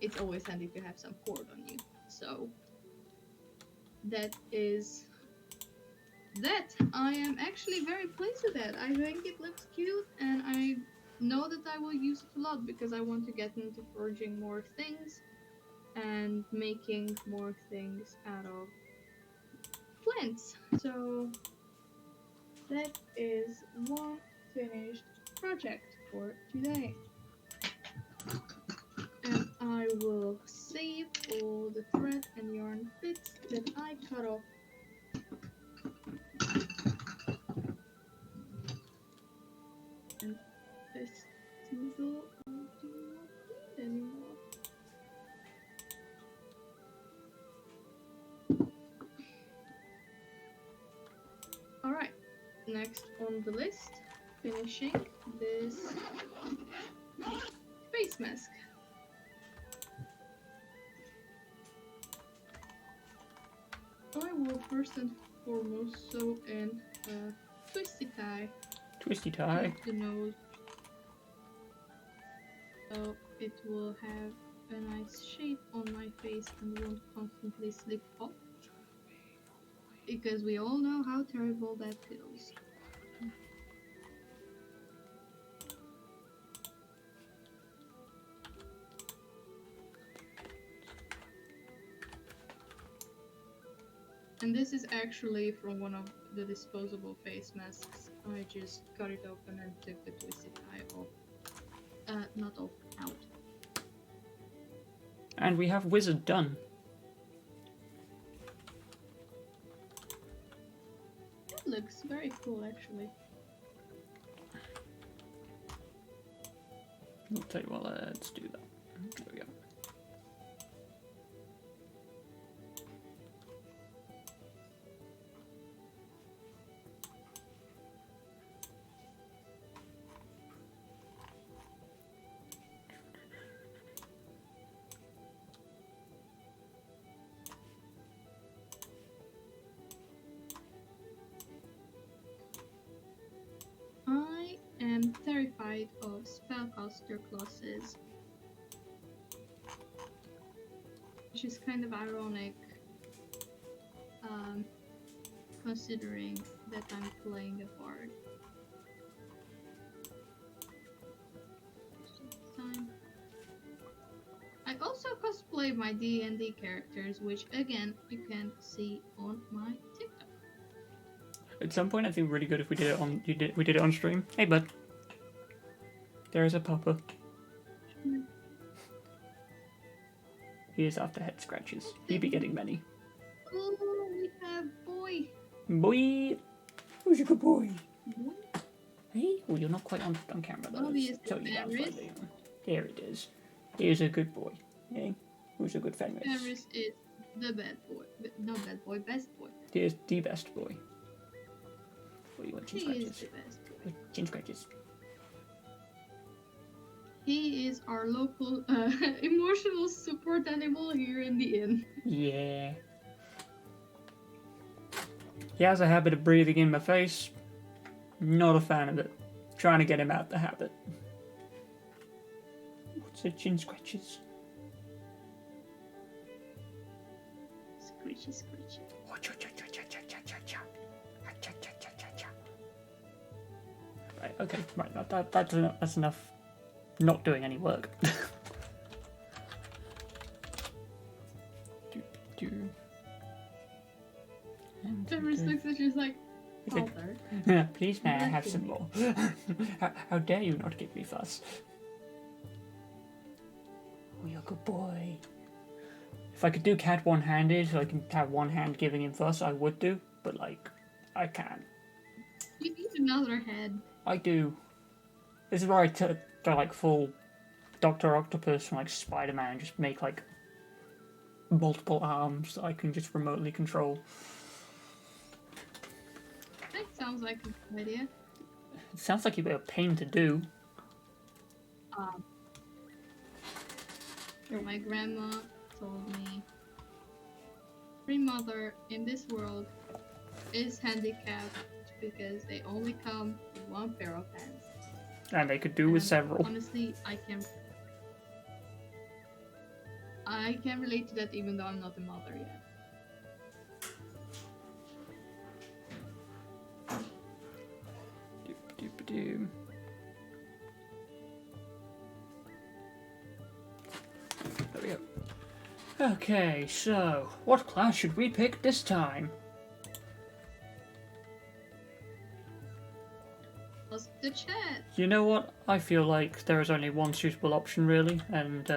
it's always handy to have some cord on you. So that is that. I am actually very pleased with that. I think it looks cute, and I know that I will use it a lot because I want to get into foraging more things and making more things out of plants. So that is one finished project for today. And I will save all the thread and yarn bits that I cut off. And this teasel I do not need anymore. Alright, next on the list, finishing this face mask. I will first and foremost sew in a twisty tie Twisty tie. to the nose, so it will have a nice shape on my face and won't constantly slip off, because we all know how terrible that feels. And this is actually from one of the disposable face masks. I just cut it open and took the twisted tie off. Not off, out. And we have wizard done. That looks very cool, actually. I'll tell you what, let's do that. There we go. I am terrified of spellcaster classes, which is kind of ironic, considering that I'm playing a bard. Time. I also cosplay my D&D characters, which again you can see on my TikTok. At some point, I think really good if we did it on we did it on stream. Hey, bud. There's a papa. He is after head scratches. He be getting many. Oh, we have boy. Boy, who's a good boy? Boy. Hey, well, you're not quite on camera though. Obviously, Let's tell you down Fenris. slightly. There it is. Here's a good boy. Hey, who's a good Fenris? Fenris is the bad boy. No bad boy, best boy. He is the best boy. What do you want, chin He is scratches? the best boy. Chin scratches. He is our local emotional support animal here in the inn. Yeah. He has a habit of breathing in my face. Not a fan of it. Trying to get him out the habit. What's the chin scratches? Screechy, screechy. Right, okay, right, that's enough not doing any work. Fenris looks at you, like, He's like, Father. please may I have some more? How dare you not give me fuss? Oh, you're a good boy. If I could do cat one-handed, so I can have one hand giving him fuss, I would do, but like, I can't. You need another head. I do. This is where I go like full Dr. Octopus from like Spider-Man and just make like multiple arms that I can just remotely control. That sounds like a good idea. It sounds like a bit of pain to do. My grandma told me every mother in this world is handicapped because they only come with one pair of hands. And they could do with And several. Honestly, I can relate to that even though I'm not a mother yet. Doop-a-doop-a-doo. There we go. Okay, so what class should we pick this time? Ask the chat. You know what? I feel like there is only one suitable option, really, and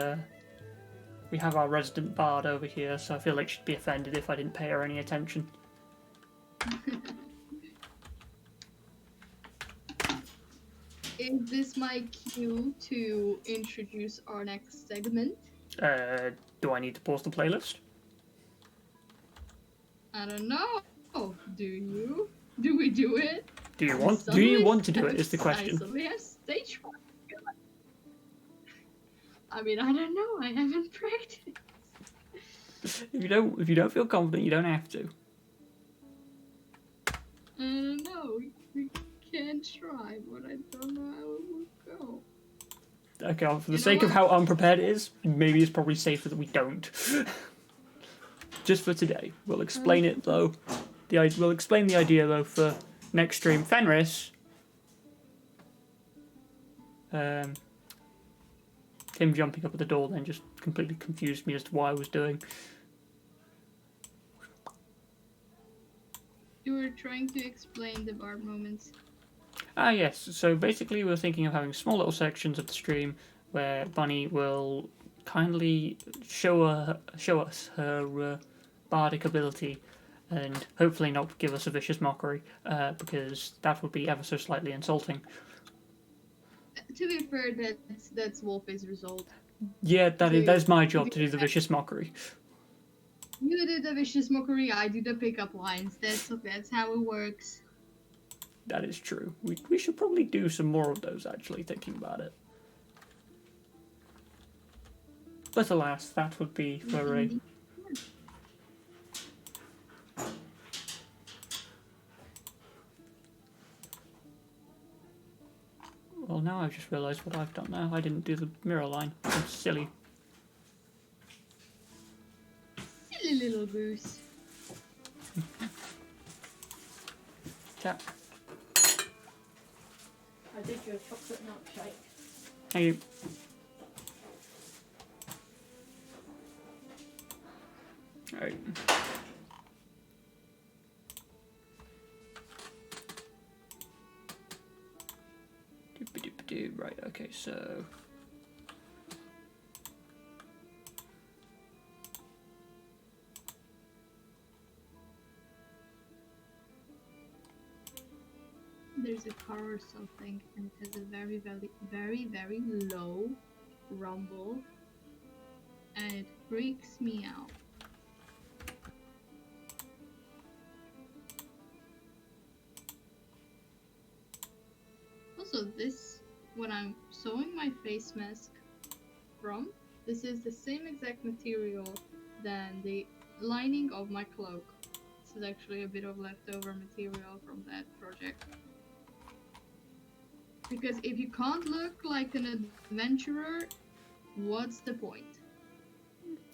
we have our resident bard over here, so I feel like she'd be offended if I didn't pay her any attention. Is this my cue to introduce our next segment? Do I need to pause the playlist? I don't know. Do you? Do we do it? Do you want to do it? Is the I question. suddenly have stage fright. I mean, I don't know. I haven't practiced. If you don't feel confident, you don't have to. I don't know. We can try, but I don't know how it will go. Okay, well, for the You know sake of what? how unprepared it is, maybe it's probably safer that we don't. Just for today, we'll explain it though. We'll explain the idea though for next stream. Fenris. Him jumping up at the door then just completely confused me as to what I was doing. You were trying to explain the bar moments. Ah yes, so basically we're thinking of having small little sections of the stream where Bunny will kindly show us her bardic ability and hopefully not give us a vicious mockery, because that would be ever so slightly insulting. To be fair, that's Wolfie's result. Yeah, that's my job to do the vicious mockery. You do the vicious mockery, I do the pickup lines. That's how it works. That is true. We should probably do some more of those, actually, thinking about it. But alas, that would be for a... Well, now I've just realised what I've done now. I didn't do the mirror line. I'm silly. Silly little goose. Chat. I did you a chocolate milkshake. Thank you. Alright. Doop-a-doop-a-doo. Right, okay, so... There's a car or something, and it has a very, very, very, very low rumble, and it freaks me out. this, when I'm sewing my face mask from, this is the same exact material than the lining of my cloak. This is actually a bit of leftover material from that project. Because if you can't look like an adventurer, what's the point?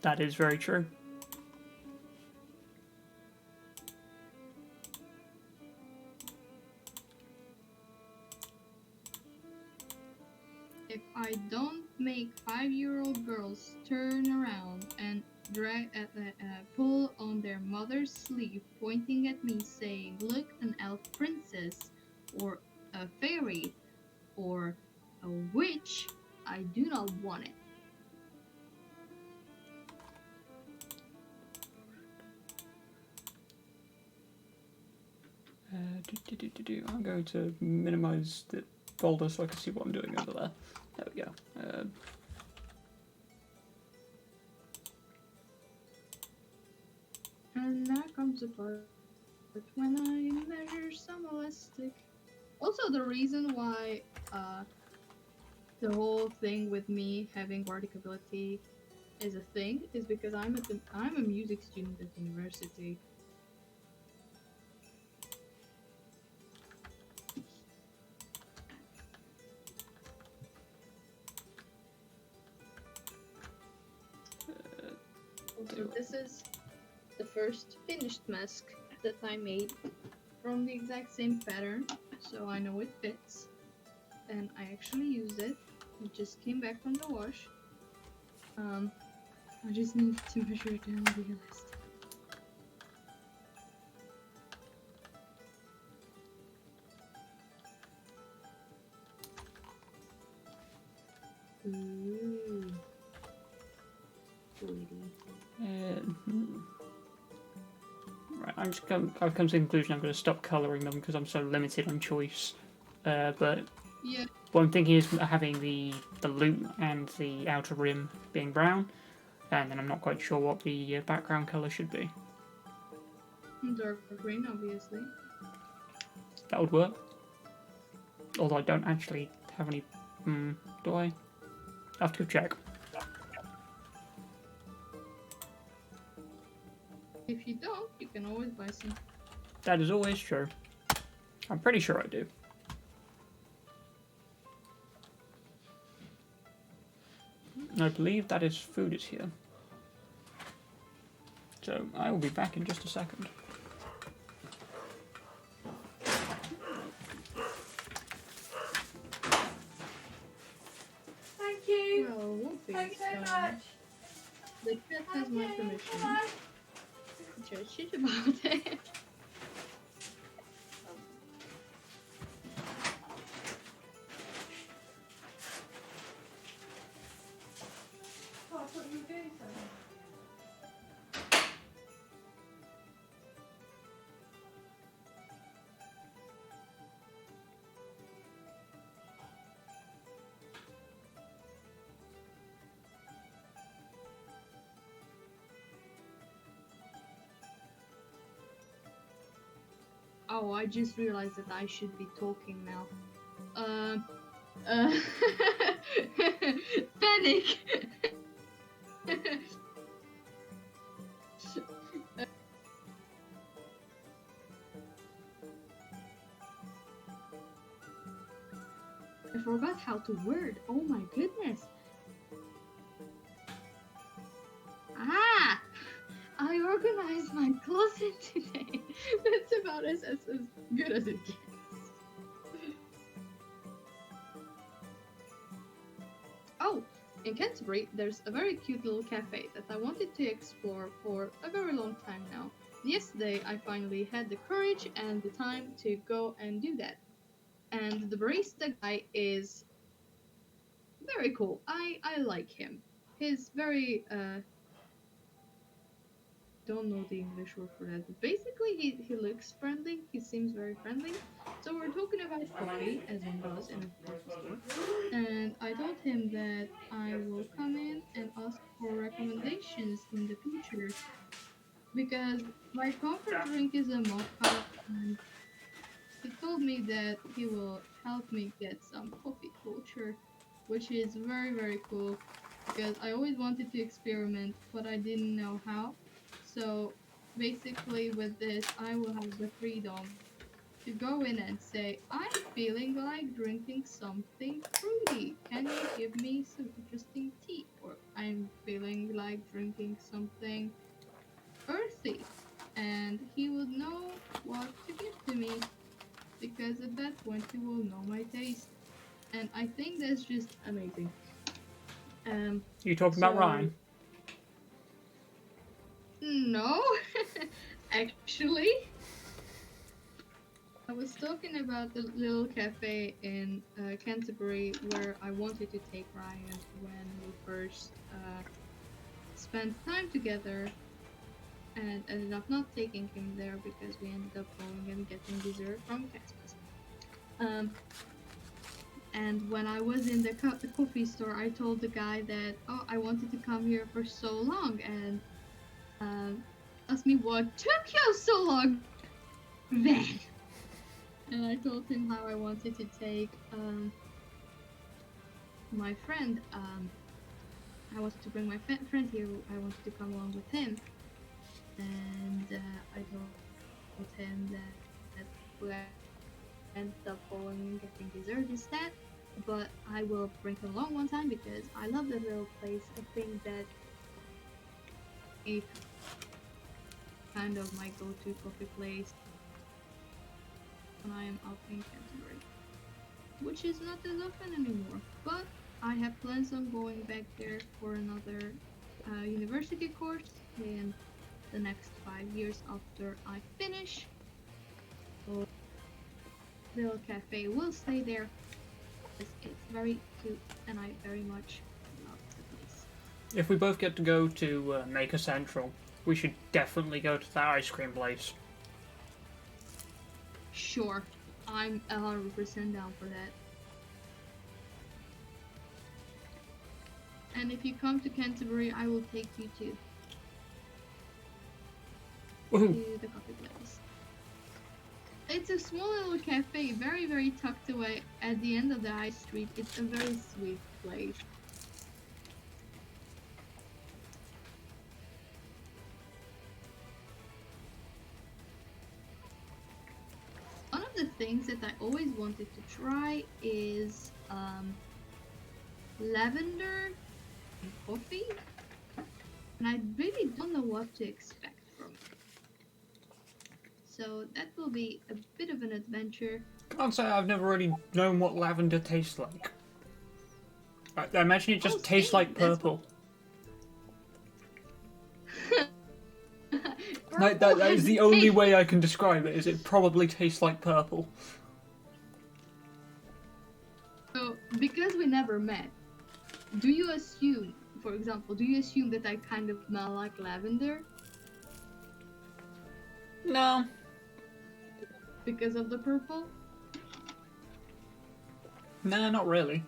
That is very true. If I don't make 5-year-old girls turn around and pull on their mother's sleeve, pointing at me saying, "Look, an elf princess," or a fairy, or a witch, I do not want it. I'm going to minimize the folder so I can see what I'm doing over there. There we go. And now comes the part when I measure some elastic. Also, the reason why the whole thing with me having bardic ability is a thing is because I'm a music student at university. So this is the first finished mask that I made from the exact same pattern, so I know it fits. And I actually used it. It just came back from the wash. I just need to measure down the elastic. Ooh. Right, I've come to the conclusion I'm going to stop colouring them because I'm so limited on choice. But Yeah, what I'm thinking is having the loop and the outer rim being brown, and then I'm not quite sure what the background colour should be. dark green, obviously. That would work. Although I don't actually have any. Do I? I have to go check. If you don't, you can always buy some. That is always true. I'm pretty sure I do. I believe that is food is here. So I will be back in just a second. Thank you. Well, whoopee. Thanks so much. The cat has my permission Bye. to judge it about it. Oh, I thought you were doing something. Oh, I just realized that I should be talking now. Uh, panic! I forgot how to word. Oh my goodness. Ah! I organized my closet today. That's about as good as it gets. Oh, in Canterbury, there's a very cute little cafe that I wanted to explore for a very long time now. Yesterday, I finally had the courage and the time to go and do that. And the barista guy is very cool. I like him. He's very don't know the English word for that, but basically he looks friendly. He seems very friendly. So we're talking about coffee, as one does in a coffee store. And I told him that I will come in and ask for recommendations in the future because my comfort drink is a mocha, and he told told me that he will help me get some coffee culture, which is very, very cool because I always wanted to experiment, but I didn't know how. So basically, with this, I will have the freedom to go in and say, I'm feeling like drinking something fruity. Can you give me some interesting tea? Or I'm feeling like drinking something earthy. And he would know what to give to me because at that point he will know my taste. And I think that's just amazing. You talking about So- Ryan? No, actually. I was talking about the little cafe in Canterbury where I wanted to take Ryan when we first spent time together and ended up not taking him there because we ended up going and getting dessert from Casper's. And when I was in the coffee store, I told the guy that, oh, I wanted to come here for so long, and asked me what took you so long then. And I told him how I wanted to take my friend. I wanted to bring my friend here. I wanted to come along with him, and I told him that we ended up going and getting dessert instead. But I will bring him along one time because I love that little place. I think that it's kind of my go-to coffee place when I am up in Canterbury, which is not as often anymore. But I have plans on going back there for another university course in the next 5 years after I finish. So, little cafe will stay there. It's very cute, and I very much love the place. If we both get to go to Maker Central, we should definitely go to that ice cream place. Sure, I'm 100% down for that. And if you come to Canterbury, I will take you to Woohoo! the coffee place. It's a small little cafe, very, very tucked away at the end of the high street. It's a very sweet place. One of the things that I always wanted to try is lavender and coffee, and I really don't know what to expect from it. So that will be a bit of an adventure. Can't say I've never really known what lavender tastes like. I imagine it just Oh, tastes same, like that's purple. Like, that is the only way I can describe it, is it probably tastes like purple. So, because we never met, do you assume, for example, do you assume that I kind of smell like lavender No. because of the purple? Nah, not really.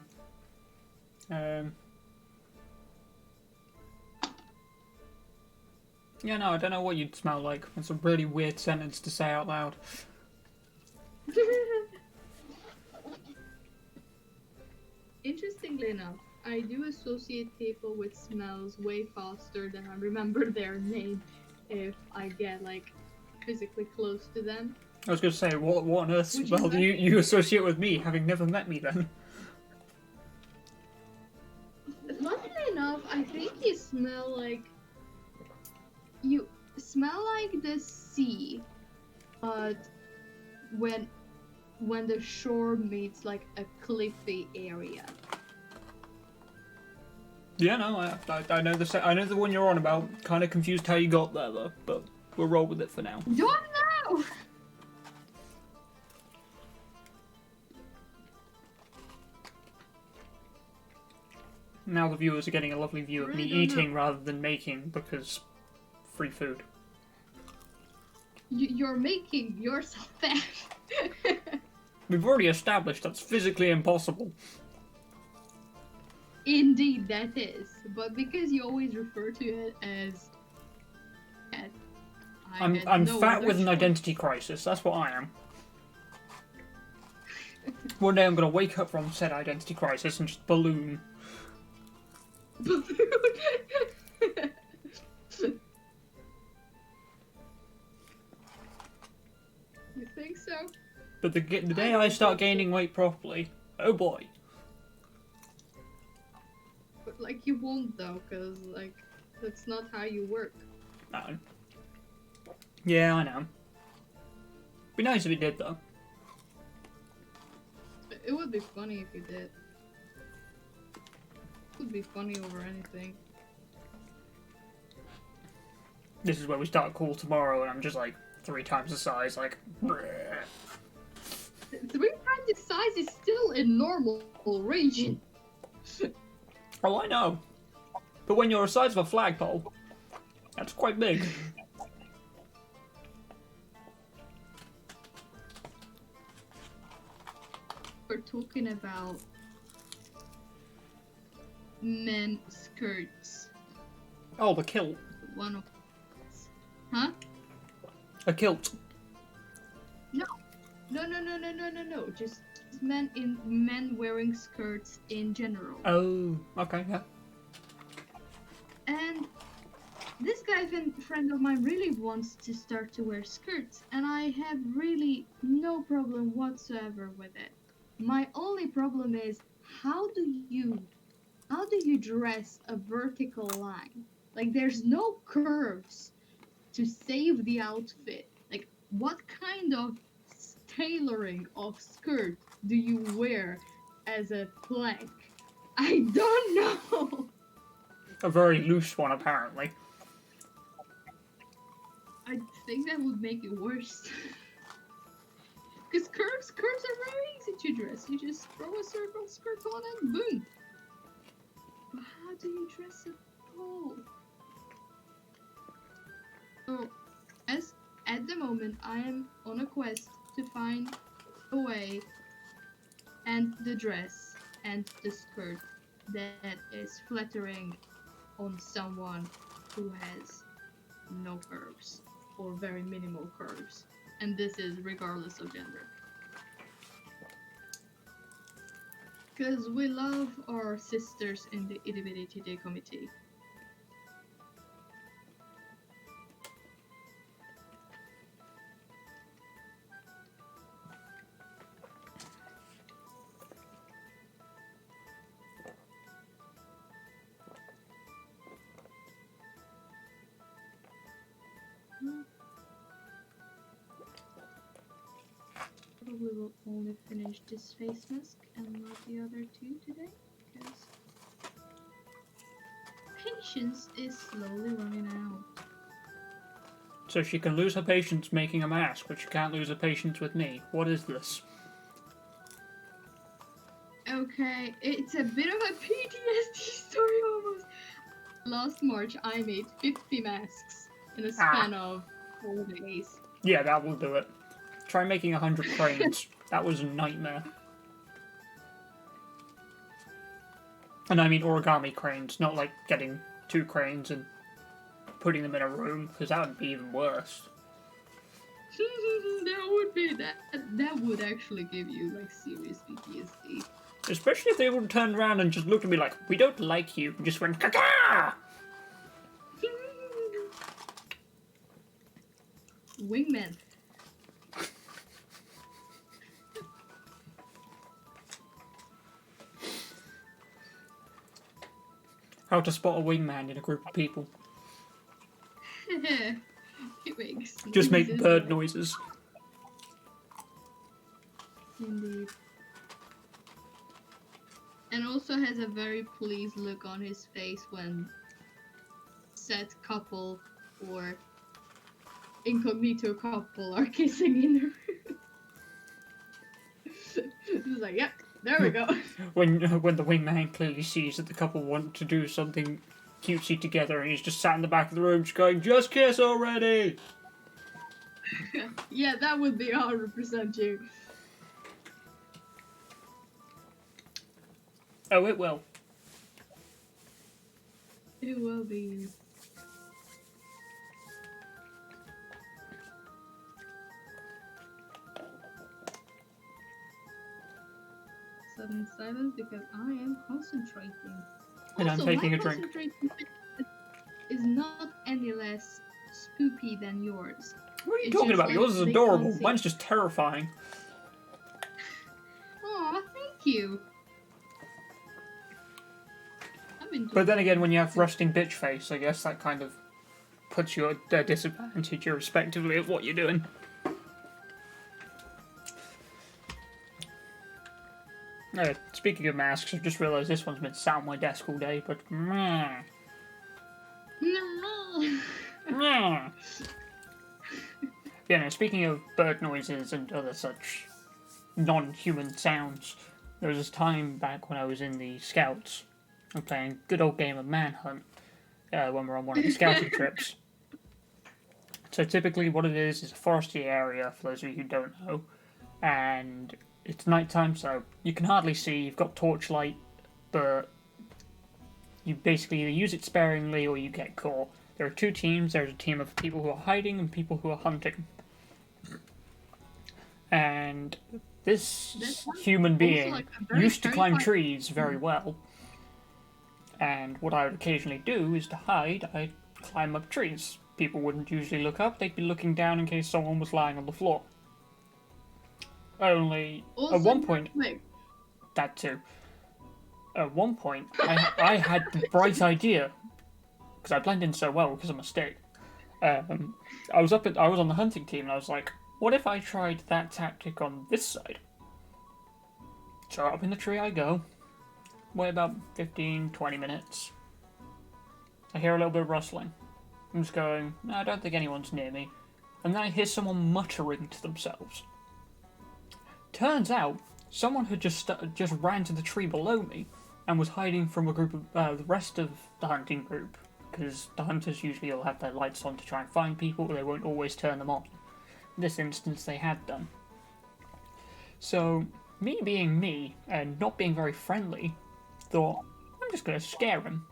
Yeah, no, I don't know what you'd smell like. It's a really weird sentence to say out loud. Interestingly enough, I do associate people with smells way faster than I remember their name if I get like physically close to them. I was going to say, what on earth Which is smell do why- you associate with me, having never met me then? Funnily enough, I think you smell like the sea, but when the shore meets like a cliffy area. Yeah, no, I know I know the one you're on about. Kind of confused how you got there though, but we'll roll with it for now. Don't know. Now the viewers are getting a lovely view of me Really don't eating rather than making because free food. You're making yourself fat. We've already established that's physically impossible. Indeed, that is. But because you always refer to it as fat, I'm had I'm no fat other with an choice. identity crisis. That's what I am. One day I'm gonna wake up from said identity crisis and just balloon. You think so? But the day I start gaining weight properly, oh boy. But like you won't though, cause like that's not how you work. No. Yeah, I know. Be nice if it did though. It would be funny if you did. It would be funny over anything. This is where we start call tomorrow, and I'm just like 3 times the size, like. Bleh. 3 times the size is still in normal region. Oh, I know. But when you're the size of a flagpole, that's quite big. We're talking about men skirts. Oh, the kilt. One of huh? A kilt. No. Just men wearing skirts in general. Oh, okay, yeah. And this guy friend of mine really wants to start to wear skirts, and I have really no problem whatsoever with it. My only problem is how do you dress a vertical line? Like there's no curves to save the outfit. Like what kind of tailoring of skirt do you wear as a plank? I don't know. A very loose one, apparently. I think that would make it worse. Because skirts are very easy to dress. You just throw a circle skirt on and boom. But how do you dress a pole? So, at the moment, I am on a quest to find a way and the dress and the skirt that is flattering on someone who has no curves or very minimal curves. And this is regardless of gender. Because we love our sisters in the Itty Bitty TJ committee. Probably will only finish this face mask and not the other 2 today, because patience is slowly running out. So she can lose her patience making a mask, but she can't lose her patience with me. What is this? Okay, it's a bit of a PTSD story almost. Last March, I made 50 masks in a span of 4 days. Yeah, that will do it. Try making 100 cranes. That was a nightmare. And I mean origami cranes, not like getting 2 cranes and putting them in a room, because that would be even worse. That would actually give you like serious PTSD. Especially if they would turn around and just looked at me like, we don't like you, and just went, caca! Wingman. How to spot a wingman in a group of people. It makes Just make noises. bird noises. Indeed. And also has a very pleased look on his face when said couple or incognito couple are kissing in the room. He's like, yep, there we go. When the wingman clearly sees that the couple want to do something cutesy together, and he's just sat in the back of the room just going, just kiss already! Yeah, that would be 100% you. Oh, it will. It will be you. sudden silence because I am concentrating. And I'm Also, taking my a drink. concentration is not any less spooky than yours. What are you It's talking just about? like Yours is they adorable. can't see. Mine's just terrifying. Aw, thank you. I'm into But then again, when you have resting bitch face, I guess that kind of puts you at a disadvantage irrespectively of what you're doing. Speaking of masks, I've just realised this one's been sat on my desk all day, but meh, No. meh. Yeah, no, speaking of bird noises and other such non-human sounds, there was this time back when I was in the Scouts and playing a good old game of Manhunt when we were on one of the scouting trips. So typically what it is a foresty area, for those of you who don't know, and it's nighttime, so you can hardly see, you've got torchlight, but you basically either use it sparingly or you get caught. There are two teams. There's a team of people who are hiding and people who are hunting. And this human being like a very used to climb terrifying- trees very well. And what I would occasionally do is to hide, I'd climb up trees. People wouldn't usually look up, they'd be looking down in case someone was lying on the floor. Only, Also, at one point, wait, that too. At one point, I had the bright idea, because I blend in so well because I'm a stick. I was on the hunting team and I was like, what if I tried that tactic on this side? So up in the tree I go. Wait about 15, 20 minutes. I hear a little bit of rustling. I'm just going, no, I don't think anyone's near me. And then I hear someone muttering to themselves. Turns out, someone had just ran to the tree below me and was hiding from a group of the rest of the hunting group, because the hunters usually all have their lights on to try and find people, but they won't always turn them on. In this instance, they had done. So, me being me and not being very friendly, thought, I'm just going to scare him.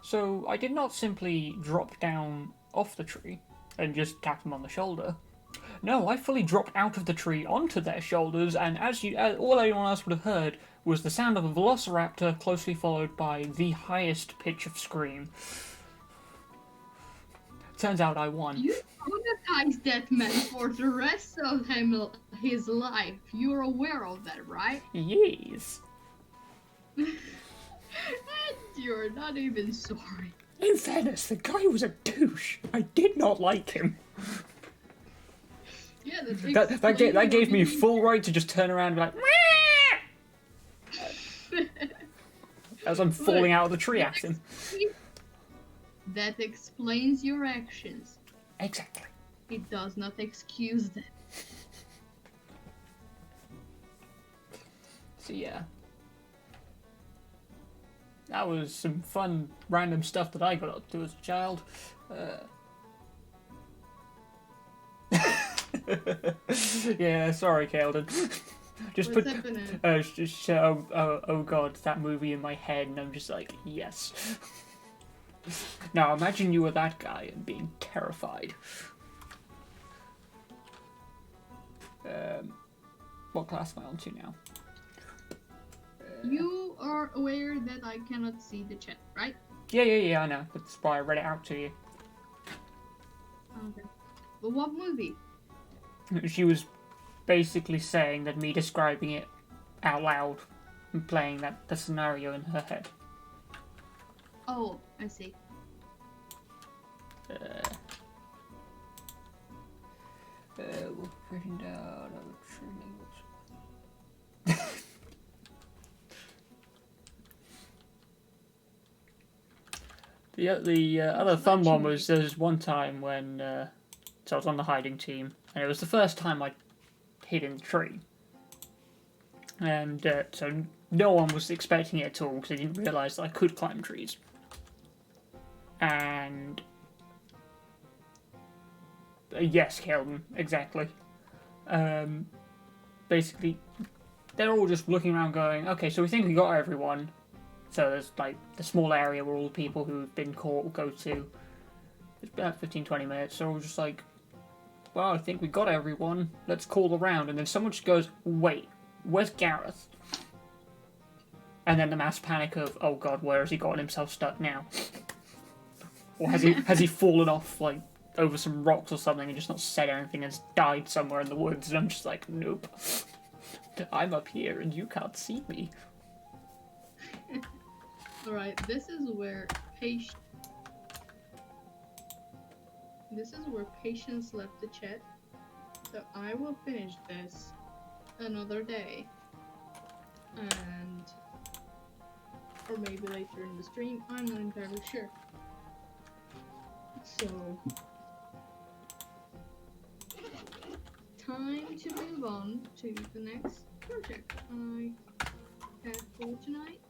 So I did not simply drop down off the tree and just tap them on the shoulder. No, I fully dropped out of the tree onto their shoulders, and all anyone else would have heard was the sound of a velociraptor, closely followed by the highest pitch of scream. Turns out I won. you traumatized that man for the rest of his life. You're aware of that, right? Yes. And you're not even sorry. In fairness, the guy was a douche. I did not like him. Yeah, That gave me full right to just turn around and be like, "Meow," as I'm falling out of the tree at him. That explains your actions. Exactly. It does not excuse them. So yeah. That was some fun, random stuff that I got up to as a child. Yeah, sorry, Kaelden. Just What's put, happening? oh god, that movie in my head, and I'm just like, yes. Now imagine you were that guy and being terrified. What class am I on to now? You are aware that I cannot see the chat, right? Yeah, I know. That's why I read it out to you. Okay. But what movie? She was basically saying that me describing it out loud and playing the scenario in her head. Oh, I see. We're written down. The other fun one was there was one time when so I was on the hiding team, and it was the first time I hid in the tree, and so no one was expecting it at all because they didn't realise that I could climb trees, and yes, Kelvin, exactly. Basically, they're all just looking around, going, "Okay, so we think we got everyone." So there's like the small area where all the people who've been caught go to. It's about 15-20 minutes, so we're just like, well, I think we got everyone. Let's call around. And then someone just goes, wait, where's Gareth? And then the mass panic of, oh god, where has he gotten himself stuck now? Or has he fallen off like over some rocks or something and just not said anything and has died somewhere in the woods? And I'm just like, nope. I'm up here and you can't see me. Alright, this is where patience left the chat. So I will finish this another day. And or maybe later in the stream, I'm not entirely sure. So time to move on to the next project I have for tonight.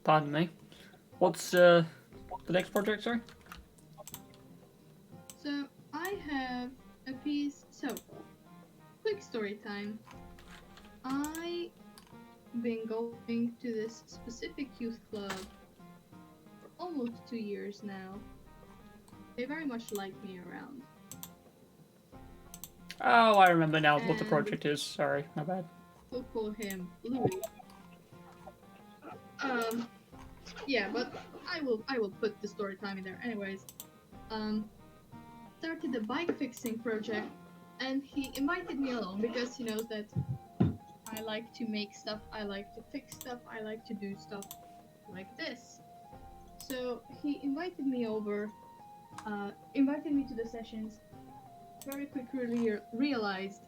Pardon me. What's the next project, sorry? So I have a piece. So quick story time. I've been going to this specific youth club for almost 2 years now. They very much like me around. Oh, I remember now what the And- project is. Sorry, my bad. We'll call him Louis. Yeah, but I will put the story time in there. Anyways, started the bike fixing project, and he invited me along because he knows that I like to make stuff, I like to fix stuff, I like to do stuff like this. So he invited me over, invited me to the sessions. Very quickly realized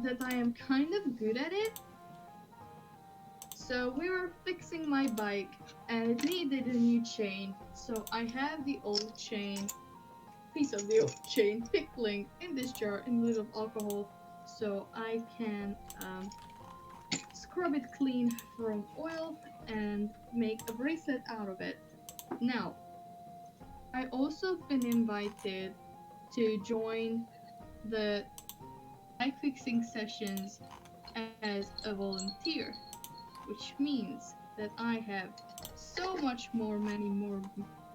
that I am kind of good at it. So we were fixing my bike and it needed a new chain. So I have the old chain, piece of the old chain pickling in this jar in a little alcohol so I can scrub it clean from oil and make a bracelet out of it. Now, I also been invited to join the bike fixing sessions as a volunteer, which means that I have so much more,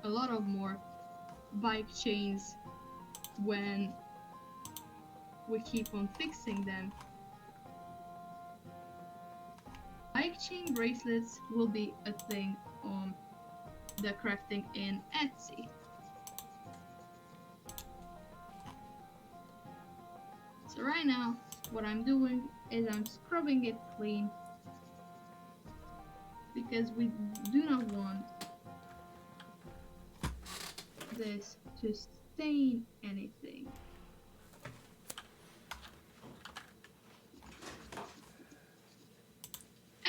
a lot of more bike chains when we keep on fixing them. Bike chain bracelets will be a thing on the crafting in Etsy. So right now, what I'm doing is I'm scrubbing it clean because we do not want this to stain anything.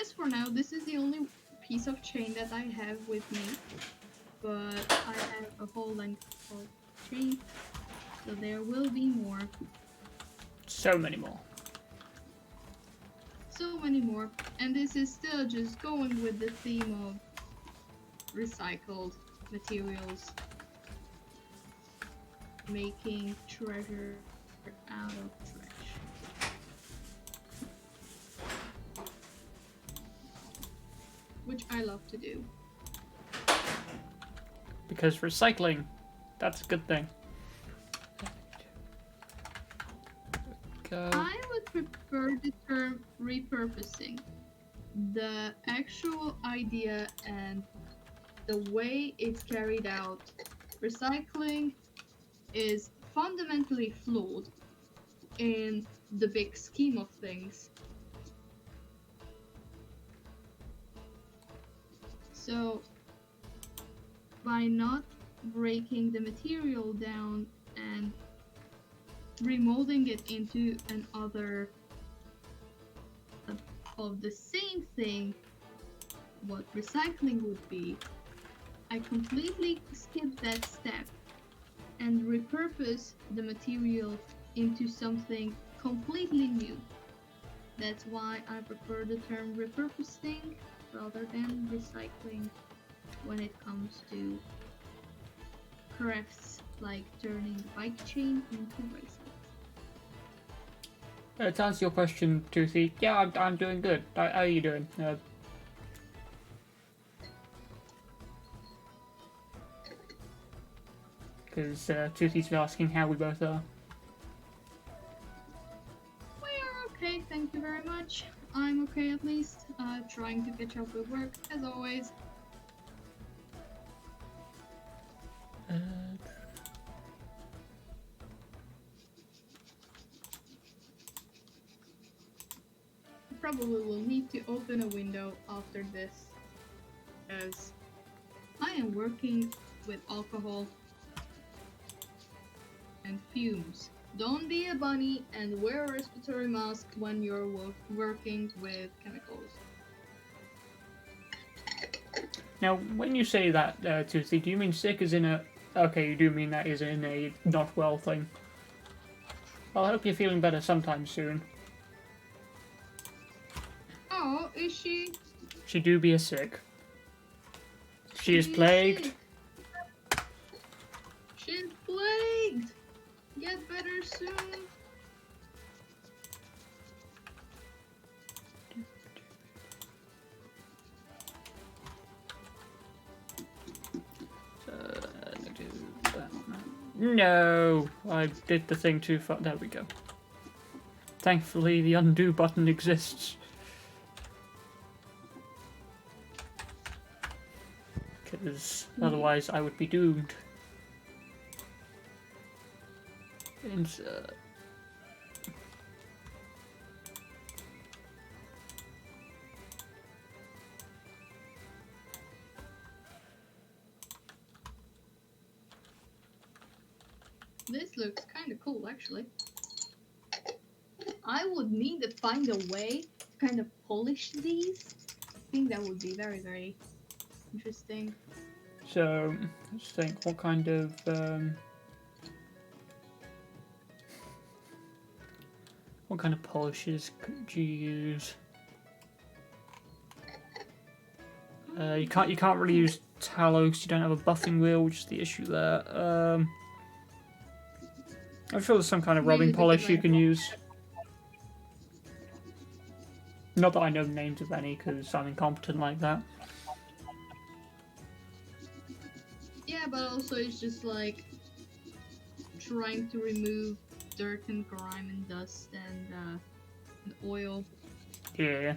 As for now, this is the only piece of chain that I have with me, but I have a whole length of chain, so there will be more. So many more. So many more, and this is still just going with the theme of recycled materials, making treasure out of trash. Which I love to do. Because recycling, that's a good thing. Go. I would prefer the term repurposing. The actual idea and the way it's carried out, recycling is fundamentally flawed in the big scheme of things. So, by not breaking the material down and remolding it into another of the same thing, what recycling would be, I completely skip that step and repurpose the material into something completely new. That's why I prefer the term repurposing rather than recycling when it comes to crafts like turning the bike chain into bracelets. To answer your question, Toothy, yeah, I'm doing good. How are you doing? Because Toothy's been asking how we both are. We are okay, thank you very much. I'm okay at least. Trying to catch up with work as always. Uh, Probably will need to open a window after this, as I am working with alcohol and fumes. Don't be a bunny and wear a respiratory mask when you're working with chemicals. Now, when you say that, Toothy, do you mean sick as in a... Okay, you do mean that is in a not well thing. Well, I hope you're feeling better sometime soon. Oh, is she? She do be a sick. She is She's plagued. sick. She's plagued. Get better soon. No, I did the thing too far. There we go. Thankfully, the undo button exists. Because otherwise I would be doomed. Insert. This looks kind of cool, actually. I would need to find a way to kind of polish these. I think that would be very, very interesting. So, let's think, what kind of, what kind of polishes could you use? You can't really use tallow because you don't have a buffing wheel, which is the issue there. I'm sure there's some kind of rubbing Maybe polish because you I- can use. Not that I know the names of any, because I'm incompetent like that. Yeah, but also it's just like trying to remove dirt and grime and dust and oil. Yeah.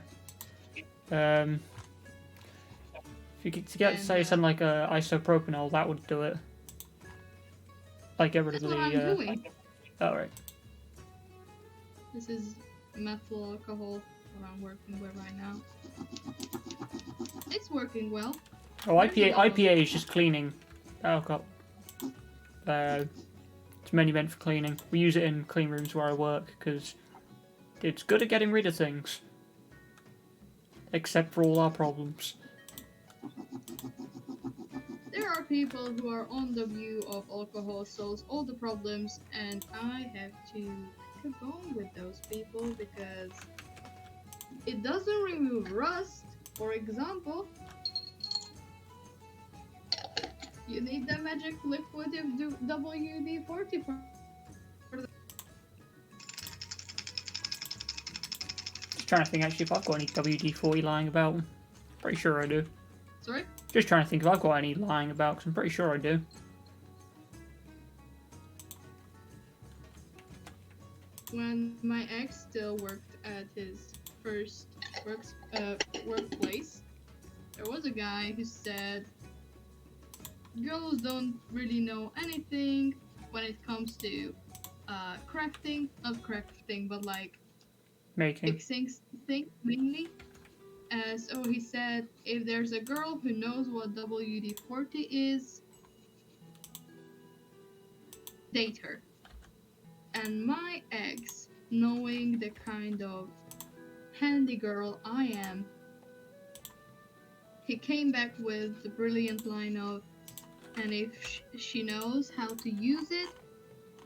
If you get to get And, say something like isopropanol, that would do it. Like get rid of That's the. what I'm doing. Oh right. This is methyl alcohol, what I'm working with right now. It's working well. Oh, IPA is just cleaning alcohol. It's mainly meant for cleaning. We use it in clean rooms where I work because it's good at getting rid of things. Except for all our problems. There are people who are on the view of alcohol solves all the problems, and I have to keep going with those people because it doesn't remove rust. For example, you need the magic liquidative WD-40 for Just trying to think actually if I've got any WD-40 lying about. Pretty sure I do. Sorry? Just trying to think if I've got any lying about because I'm pretty sure I do. When my ex still worked at his first workplace, there was a guy who said girls don't really know anything when it comes to crafting, not crafting, but like Making. fixing things mainly. So he said if there's a girl who knows what WD-40 is, date her. And my ex, knowing the kind of handy girl I am, he came back with the brilliant line of, and if she knows how to use it,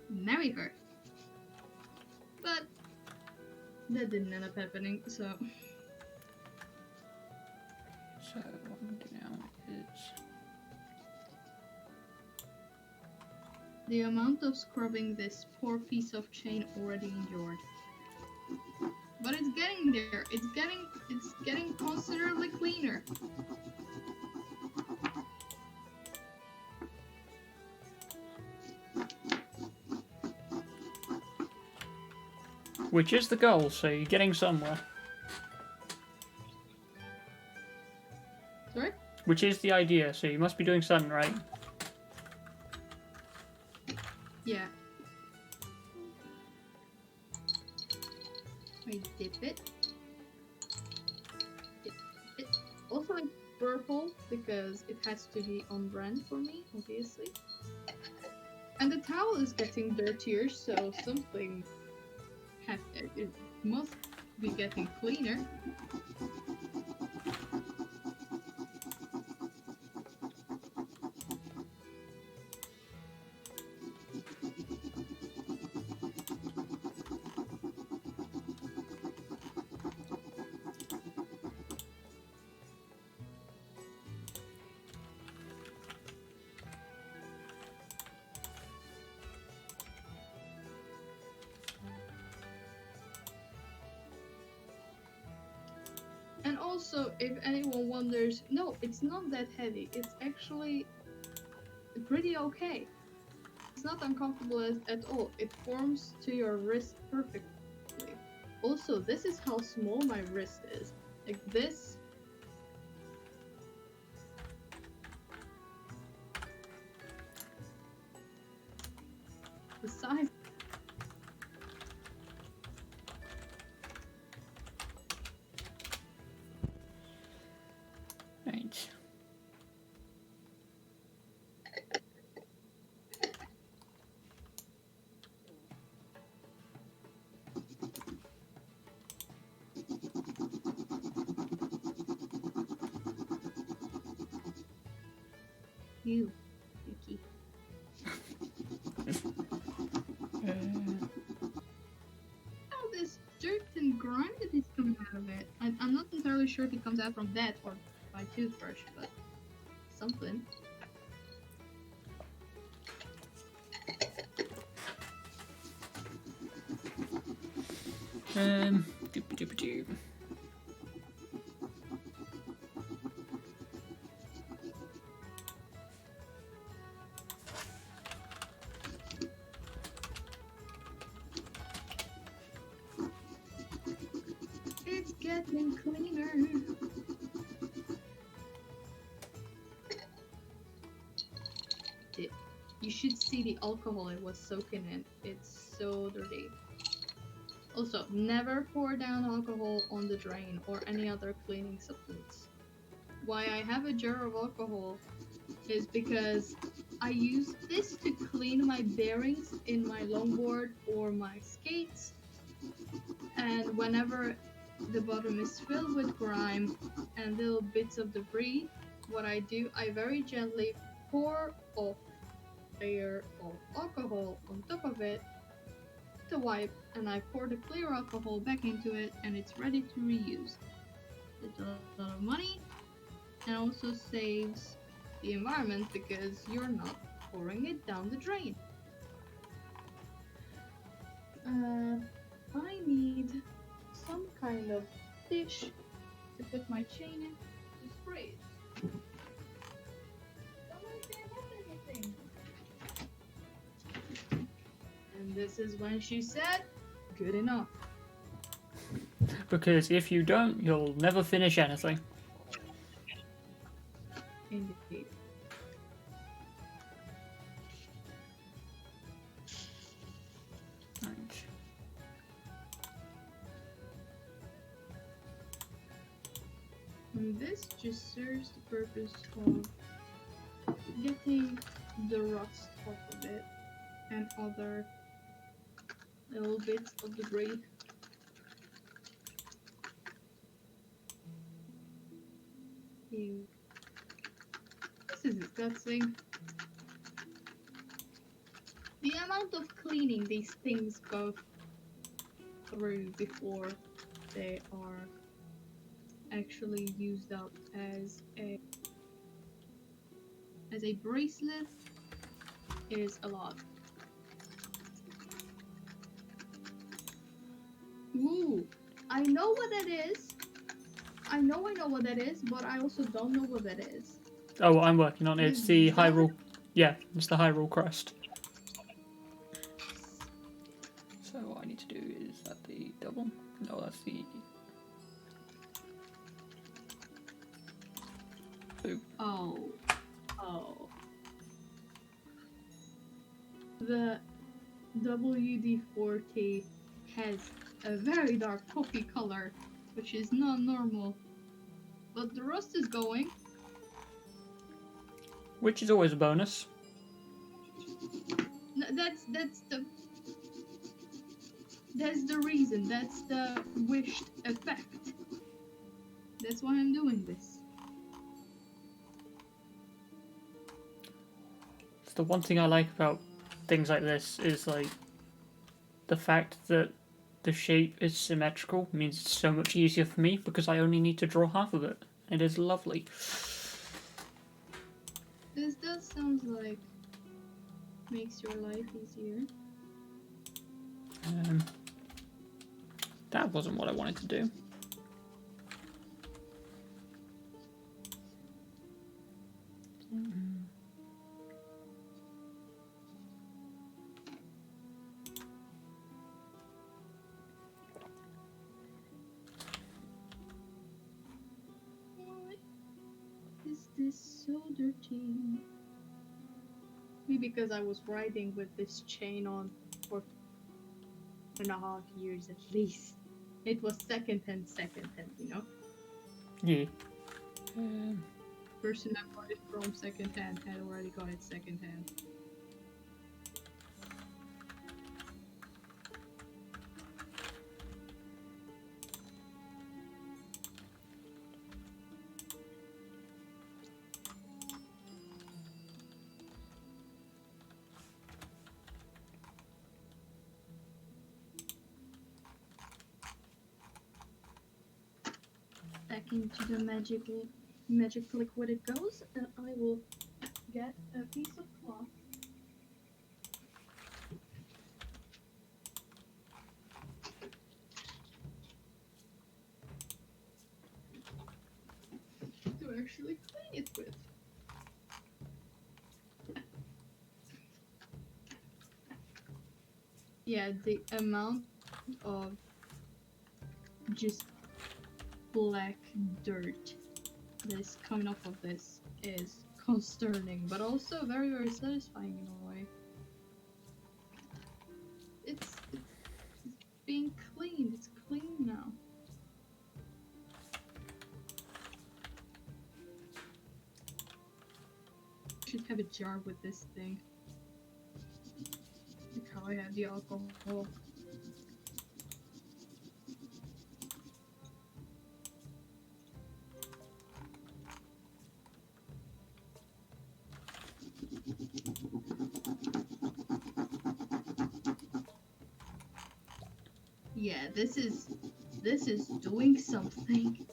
marry her. But that didn't end up happening, so. So what I'm going to do now is... The amount of scrubbing this poor piece of chain already endured. But it's getting there. It's getting considerably cleaner. Which is the goal, so you're getting somewhere. Which is the idea, so you must be doing sun, right? Yeah. I dip it. Dip it. Also, it's purple because it has to be on brand for me, obviously. And the towel is getting dirtier, so something it must be getting cleaner. And also, if anyone wonders, no, it's not that heavy. It's actually pretty okay. It's not uncomfortable at all. It forms to your wrist perfectly. Also, this is how small my wrist is. Like this. The size. Right. You, Yuki. All this dirt and grime that is coming out of it. I'm not entirely sure if it comes out from that or by toothbrush, but something. Doop-a-doop-a-doo. It's getting cleaner. You should see the alcohol it was soaking in. It's so dirty. Also, never pour down alcohol on the drain or any other cleaning supplements. Why I have a jar of alcohol is because I use this to clean my bearings in my longboard or my skates. And whenever the bottom is filled with grime and little bits of debris, what I do, I very gently pour off a layer of alcohol on top of it to wipe, and I pour the clear alcohol back into it, and it's ready to reuse. It's a lot of money and also saves the environment because you're not pouring it down the drain. I need some kind of dish to put my chain in to spray it. Don't make me want anything. And this is when she said, good enough. Because if you don't, you'll never finish anything. Indeed. Right. And this just serves the purpose of getting the rust off of it and other little bits of debris. Ew. This is disgusting. The amount of cleaning these things go through before they are actually used up as a bracelet is a lot. Ooh, I know what that is. I know what that is, but I also don't know what that is. Oh, I'm working on it. It's the Hyrule. Yeah, it's the Hyrule crest. So what I need to do is that the double? No, that's the. Boop. Oh. Oh. The WD-40 has a very dark coffee color, which is not normal. But the rust is going. Which is always a bonus. No, that's the reason. That's the wished effect. That's why I'm doing this. It's the one thing I like about things like this is like the fact that the shape is symmetrical means it's so much easier for me because I only need to draw half of it. It is lovely. This does sound like makes your life easier. That wasn't what I wanted to do. Why is this so dirty? Maybe because I was riding with this chain on for 2.5 years at least. It was second-hand, you know? Yeah. Person I bought it from second-hand had already got it second-hand. Back into the magic liquid it goes, and I will get a piece of cloth. To actually clean it with. Yeah, the amount of just black dirt that is coming off of this is concerning, but also very, very satisfying in a way. It's being cleaned. It's clean now. Should have a jar with this thing. Like how I have the alcohol. Yeah, this is doing something.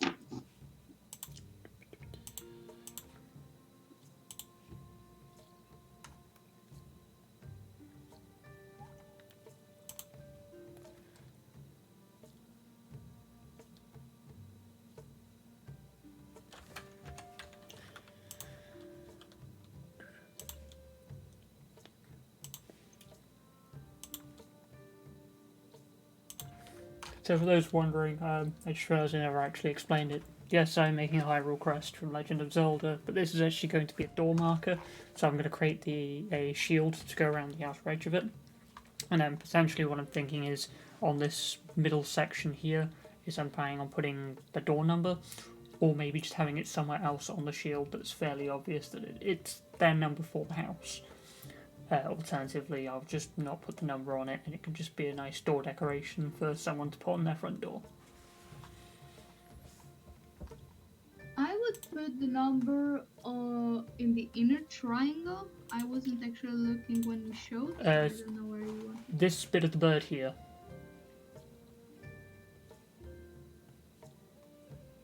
So for those wondering, I just realised I never actually explained it. Yes, I'm making a Hyrule Crest from Legend of Zelda, but this is actually going to be a door marker, so I'm going to create a shield to go around the outer edge of it. And then potentially what I'm thinking is on this middle section here is I'm planning on putting the door number, or maybe just having it somewhere else on the shield that's fairly obvious that it's their number for the house. Alternatively, I'll just not put the number on it and it can just be a nice door decoration for someone to put on their front door. I would put the number in the inner triangle. I wasn't actually looking when you showed, so I don't know where you want. This bit of the bird here.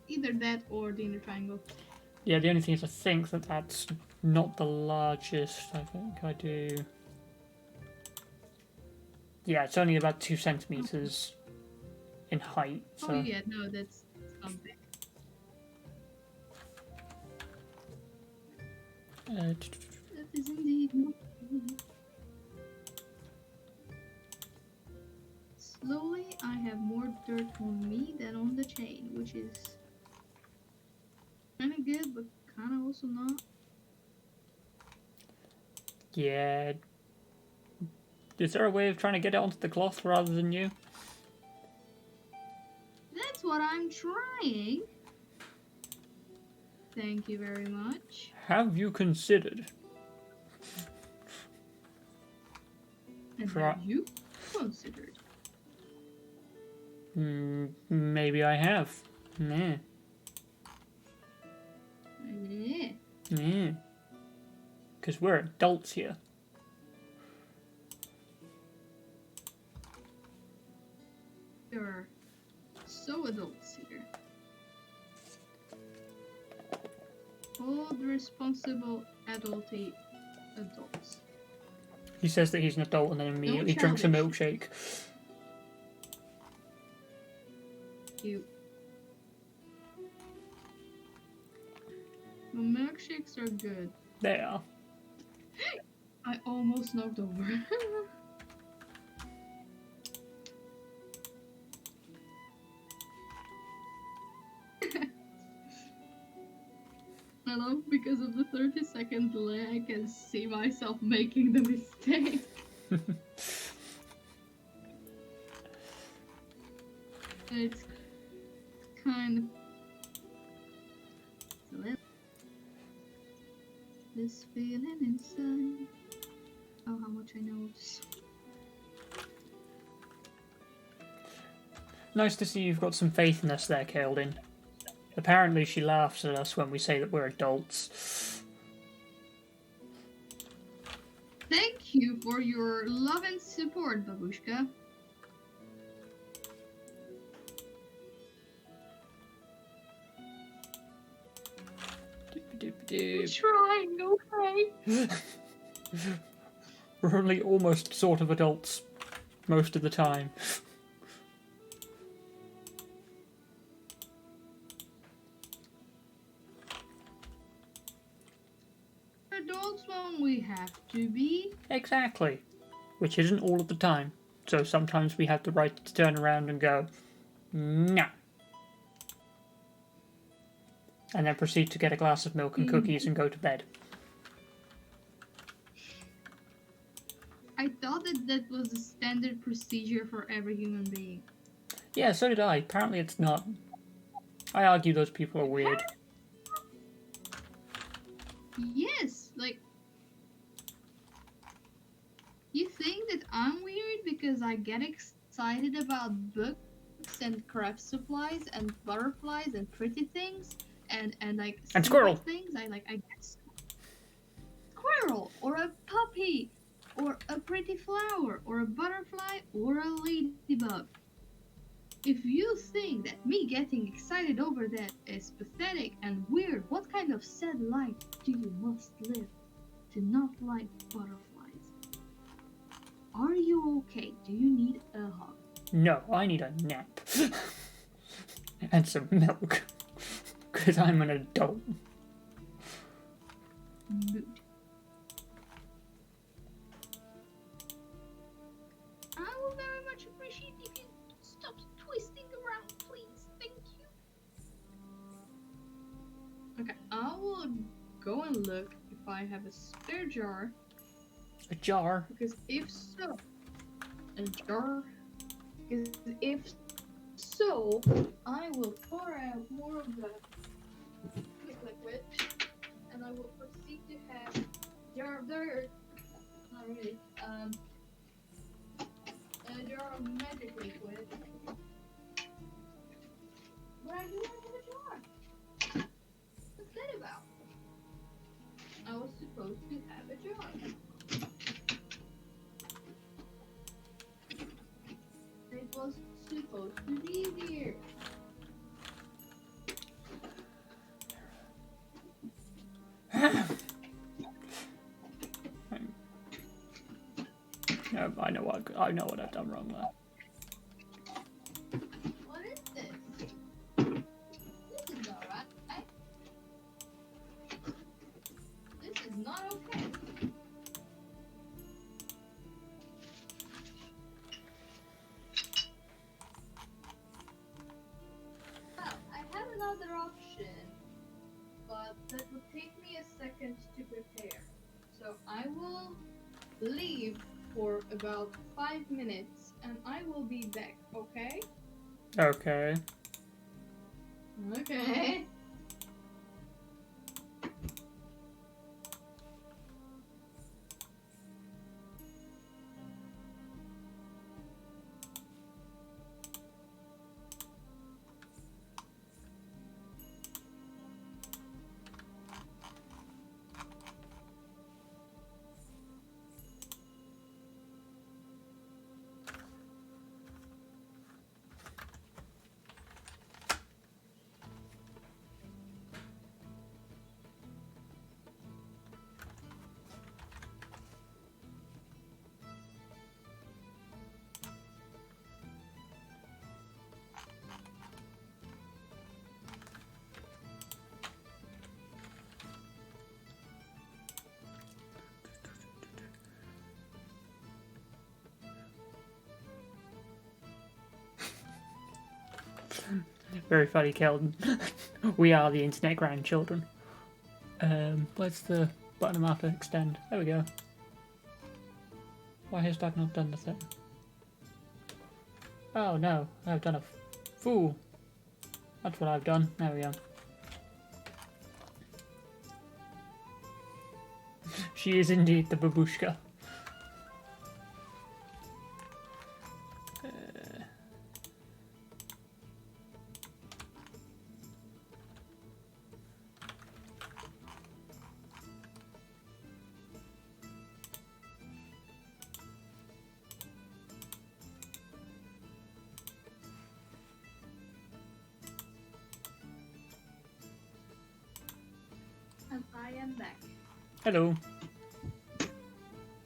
Either that or the inner triangle. Yeah, the only thing is I think that's not the largest. I think I do. Yeah, it's only about 2 centimeters in height. So. Oh yeah, no, that's something. That is indeed. Slowly, I have more dirt on me than on the chain, which is kind of good, but kinda also not. Yeah. Is there a way of trying to get it onto the cloth rather than you? That's what I'm trying. Thank you very much. Have you considered? And Try- have you considered? Maybe I have. Nah. Eh, Yeah. Because we're adults here. You're so adults here. Old, responsible, adulty adults. He says that he's an adult and then immediately drinks a childish. milkshake. You. Well, milkshakes are good. They are. I almost knocked over. I love because of the 30-second delay, I can see myself making the mistake. It's kind of. It's a little. This feeling inside. Oh, how much I know. Nice to see you've got some faith in us there, Kaeldin. Apparently she laughs at us when we say that we're adults. Thank you for your love and support, Babushka. I'm trying, okay? We're only almost sort of adults most of the time. Adults when we have to be. Exactly. Which isn't all of the time. So sometimes we have the right to turn around and go, nah. And then proceed to get a glass of milk and cookies and go to bed. I thought that that was a standard procedure for every human being. Yeah, so did I. Apparently it's not. I argue those people are weird. Yes, like. You think that I'm weird because I get excited about books and craft supplies and butterflies and pretty things and like And simple squirrel. things? I get squirrel or a puppy or a pretty flower or a butterfly or a ladybug. If you think that me getting excited over that is pathetic and weird, what kind of sad life do you must live to not like butterflies? Are you okay? Do you need a hug? No, I need a nap. And some milk. Because I'm an adult. Mood. I will very much appreciate if you stop twisting around, please. Thank you. Okay, I will go and look if I have a spare jar. A jar. Because if so, a jar. Because if so, I will pour out more of the liquid, and I will proceed to have jar. Not really. A jar of magic liquid. But I do have a jar. What's that about? I was supposed to have a jar. It was supposed to be here. No, I know what I've done wrong there. What is this? This is not right. This is not okay. Well, I have another option. but that would take me a second to prepare. So I will leave for about 5 minutes and I will be back, okay? Okay. Okay. Very funny, Kelton. We are the internet grandchildren. Where's the button I'm after extend? There we go. Why has that not done the thing? Oh no, I've done a fool. That's what I've done. There we go. She is indeed the babushka. And I am back. Hello.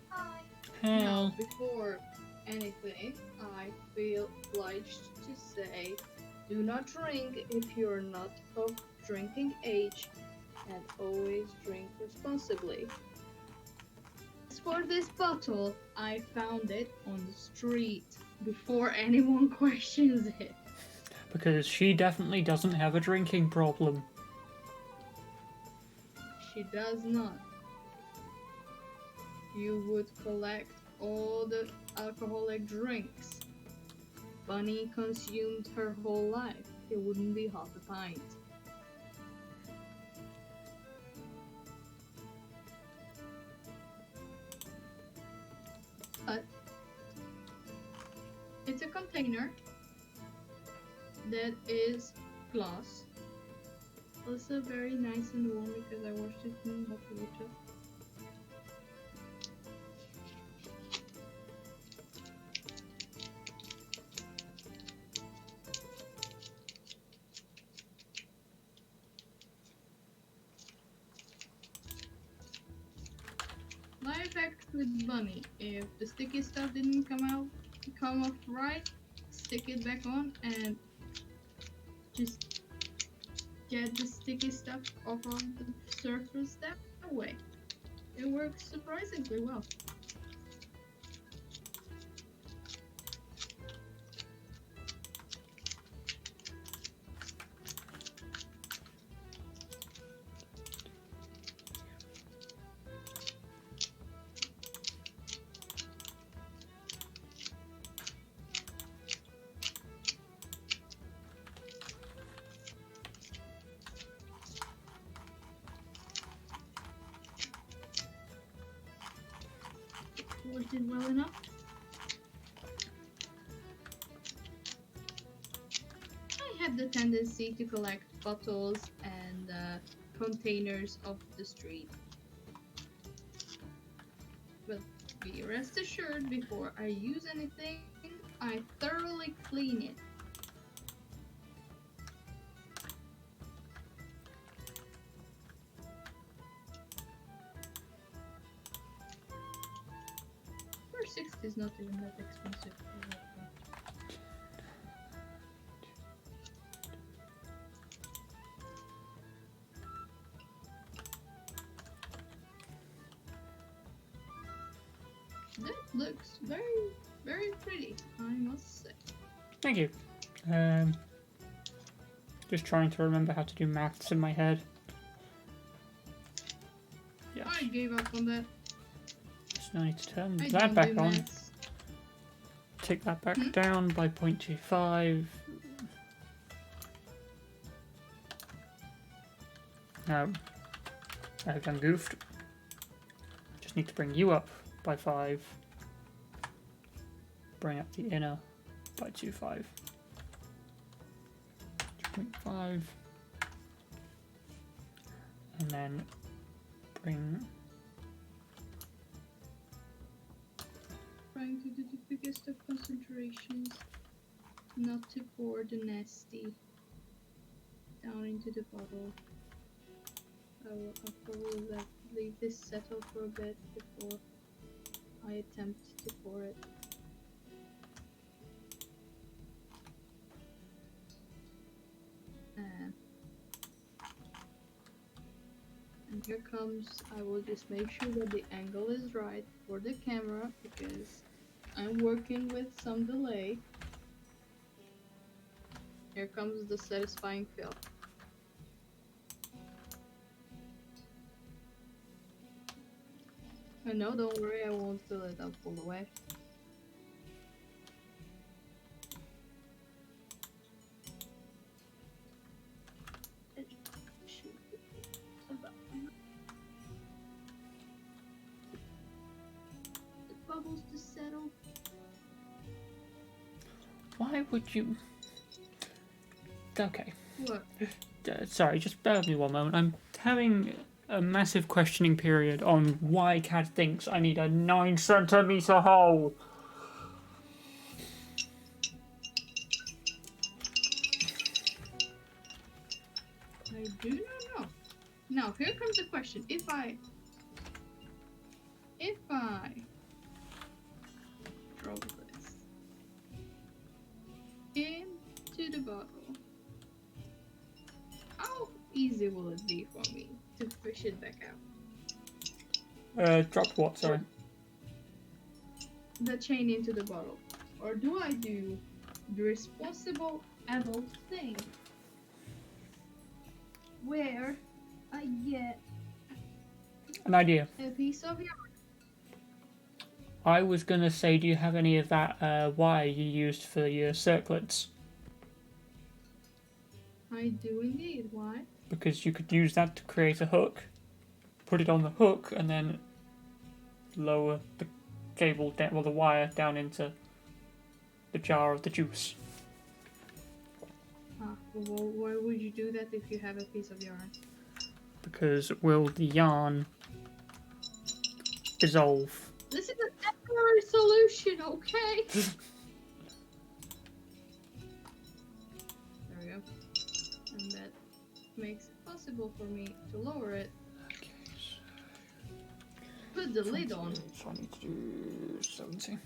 Hi. Now, Hey. before anything, I feel obliged to say do not drink if you're not of drinking age and always drink responsibly. As for this bottle, I found it on the street before anyone questions it. Because she definitely doesn't have a drinking problem. She does not. You would collect all the alcoholic drinks Bunny consumed her whole life. It wouldn't be half a pint. But it's a container that is glass. Also very nice and warm because I washed it in hot water. Life hack with Bunny. If the sticky stuff didn't come off right, stick it back on and just get the sticky stuff off of the surface that way. It works surprisingly well. Washed it well enough. I have the tendency to collect bottles and containers off the street. But be rest assured, before I use anything, I thoroughly clean it. $4.60 is not even that expensive. That looks very, very pretty, I must say. Thank you. Just trying to remember how to do maths in my head. gave up on that. So I need to turn I that don't back do on. maths. Take that back Hmm? down by 0.25. No. I've done goofed. Just need to bring you up by 5. Bring up the inner by 2.5. 2.5. And then bring Trying to do the biggest of concentrations, not to pour the nasty down into the bottle. I'll probably leave this settle for a bit before I attempt to pour it. And here comes, I will just make sure that the angle is right for the camera because I'm working with some delay. Here comes the satisfying fill. And no, don't worry, I won't fill it up all the way. The bubbles to settle. Why would you? Okay. What? Sorry, just bear with me one moment. I'm having a massive questioning period on why Cad thinks I need a 9 centimeter hole. I do not know. Now, here comes the question. If I drop this into the bottle, how easy will it be for me to fish it back out? Drop what? Sorry. The chain into the bottle. Or do I do the responsible adult thing where I get An idea. a piece of yarn? I was gonna say, do you have any of that wire you used for your circlets? I do indeed. Why? Because you could use that to create a hook, put it on the hook, and then lower the cable down, well, the wire down into the jar of the juice. Well, why would you do that if you have a piece of yarn? Because will the yarn dissolve? This is a temporary solution, okay? There we go. And that makes it possible for me to lower it. Okay, Put the lid on so I need to do 70.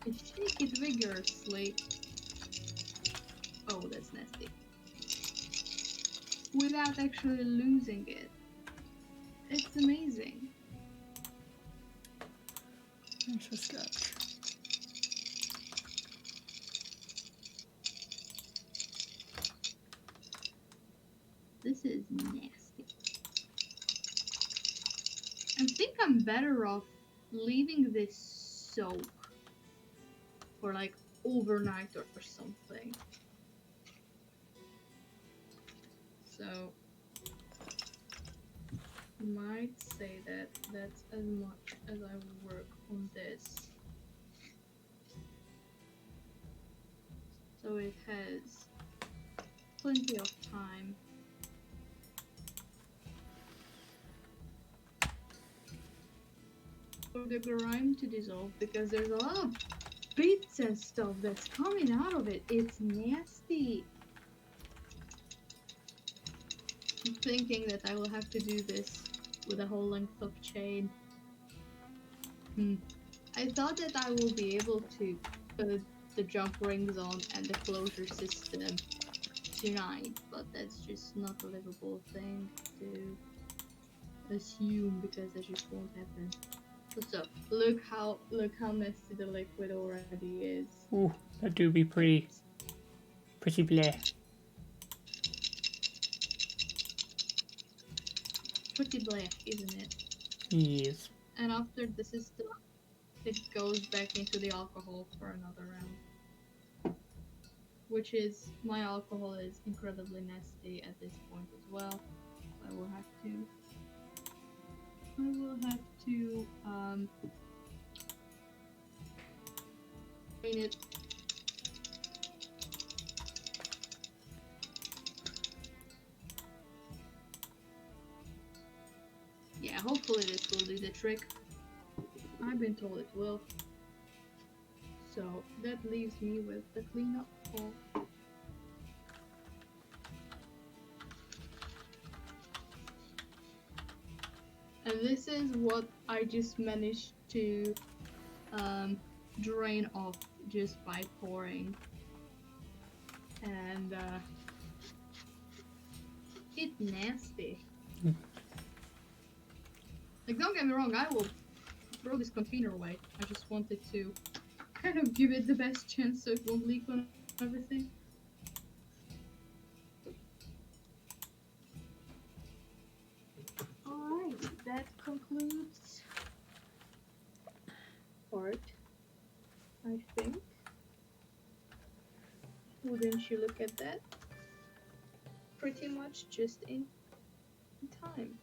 and shake it vigorously. Oh, that's nasty. Without actually losing it. It's amazing. Thanks for sketch. This is nasty. I think I'm better off leaving this soak for like overnight or something. So might say that that's as much as I work on this. So it has plenty of time. For the grime to dissolve because there's a lot of bits and stuff that's coming out of it. It's nasty. I'm thinking that I will have to do this with a whole length of chain. I thought that I will be able to put the jump rings on and the closure system tonight, but that's just not a livable thing to assume because that just won't happen. So look how messy the liquid already is. Ooh, that do be pretty bleh. Pretty black, isn't it? Yes. And after this is done, it goes back into the alcohol for another round. Which is, my alcohol is incredibly nasty at this point as well. I will have to clean it. Yeah, hopefully this will do the trick. I've been told it will. So that leaves me with the cleanup of. And this is what I just managed to drain off just by pouring. And it's nasty. Like, don't get me wrong, I will throw this container away. I just wanted to kind of give it the best chance so it won't leak on everything. Alright, that concludes part, I think. Wouldn't you look at that? Pretty much just in time.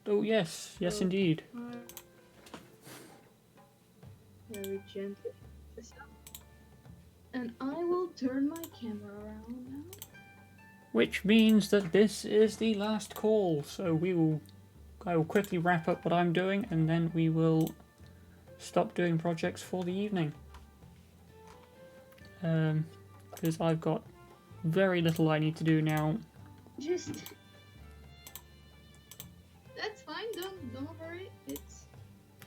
Oh yes, yes So, indeed. Very gently. This up. And I will turn my camera around now. Which means that this is the last call, so I will quickly wrap up what I'm doing and then we will stop doing projects for the evening. Because I've got very little I need to do now. Just that's fine, don't worry. It's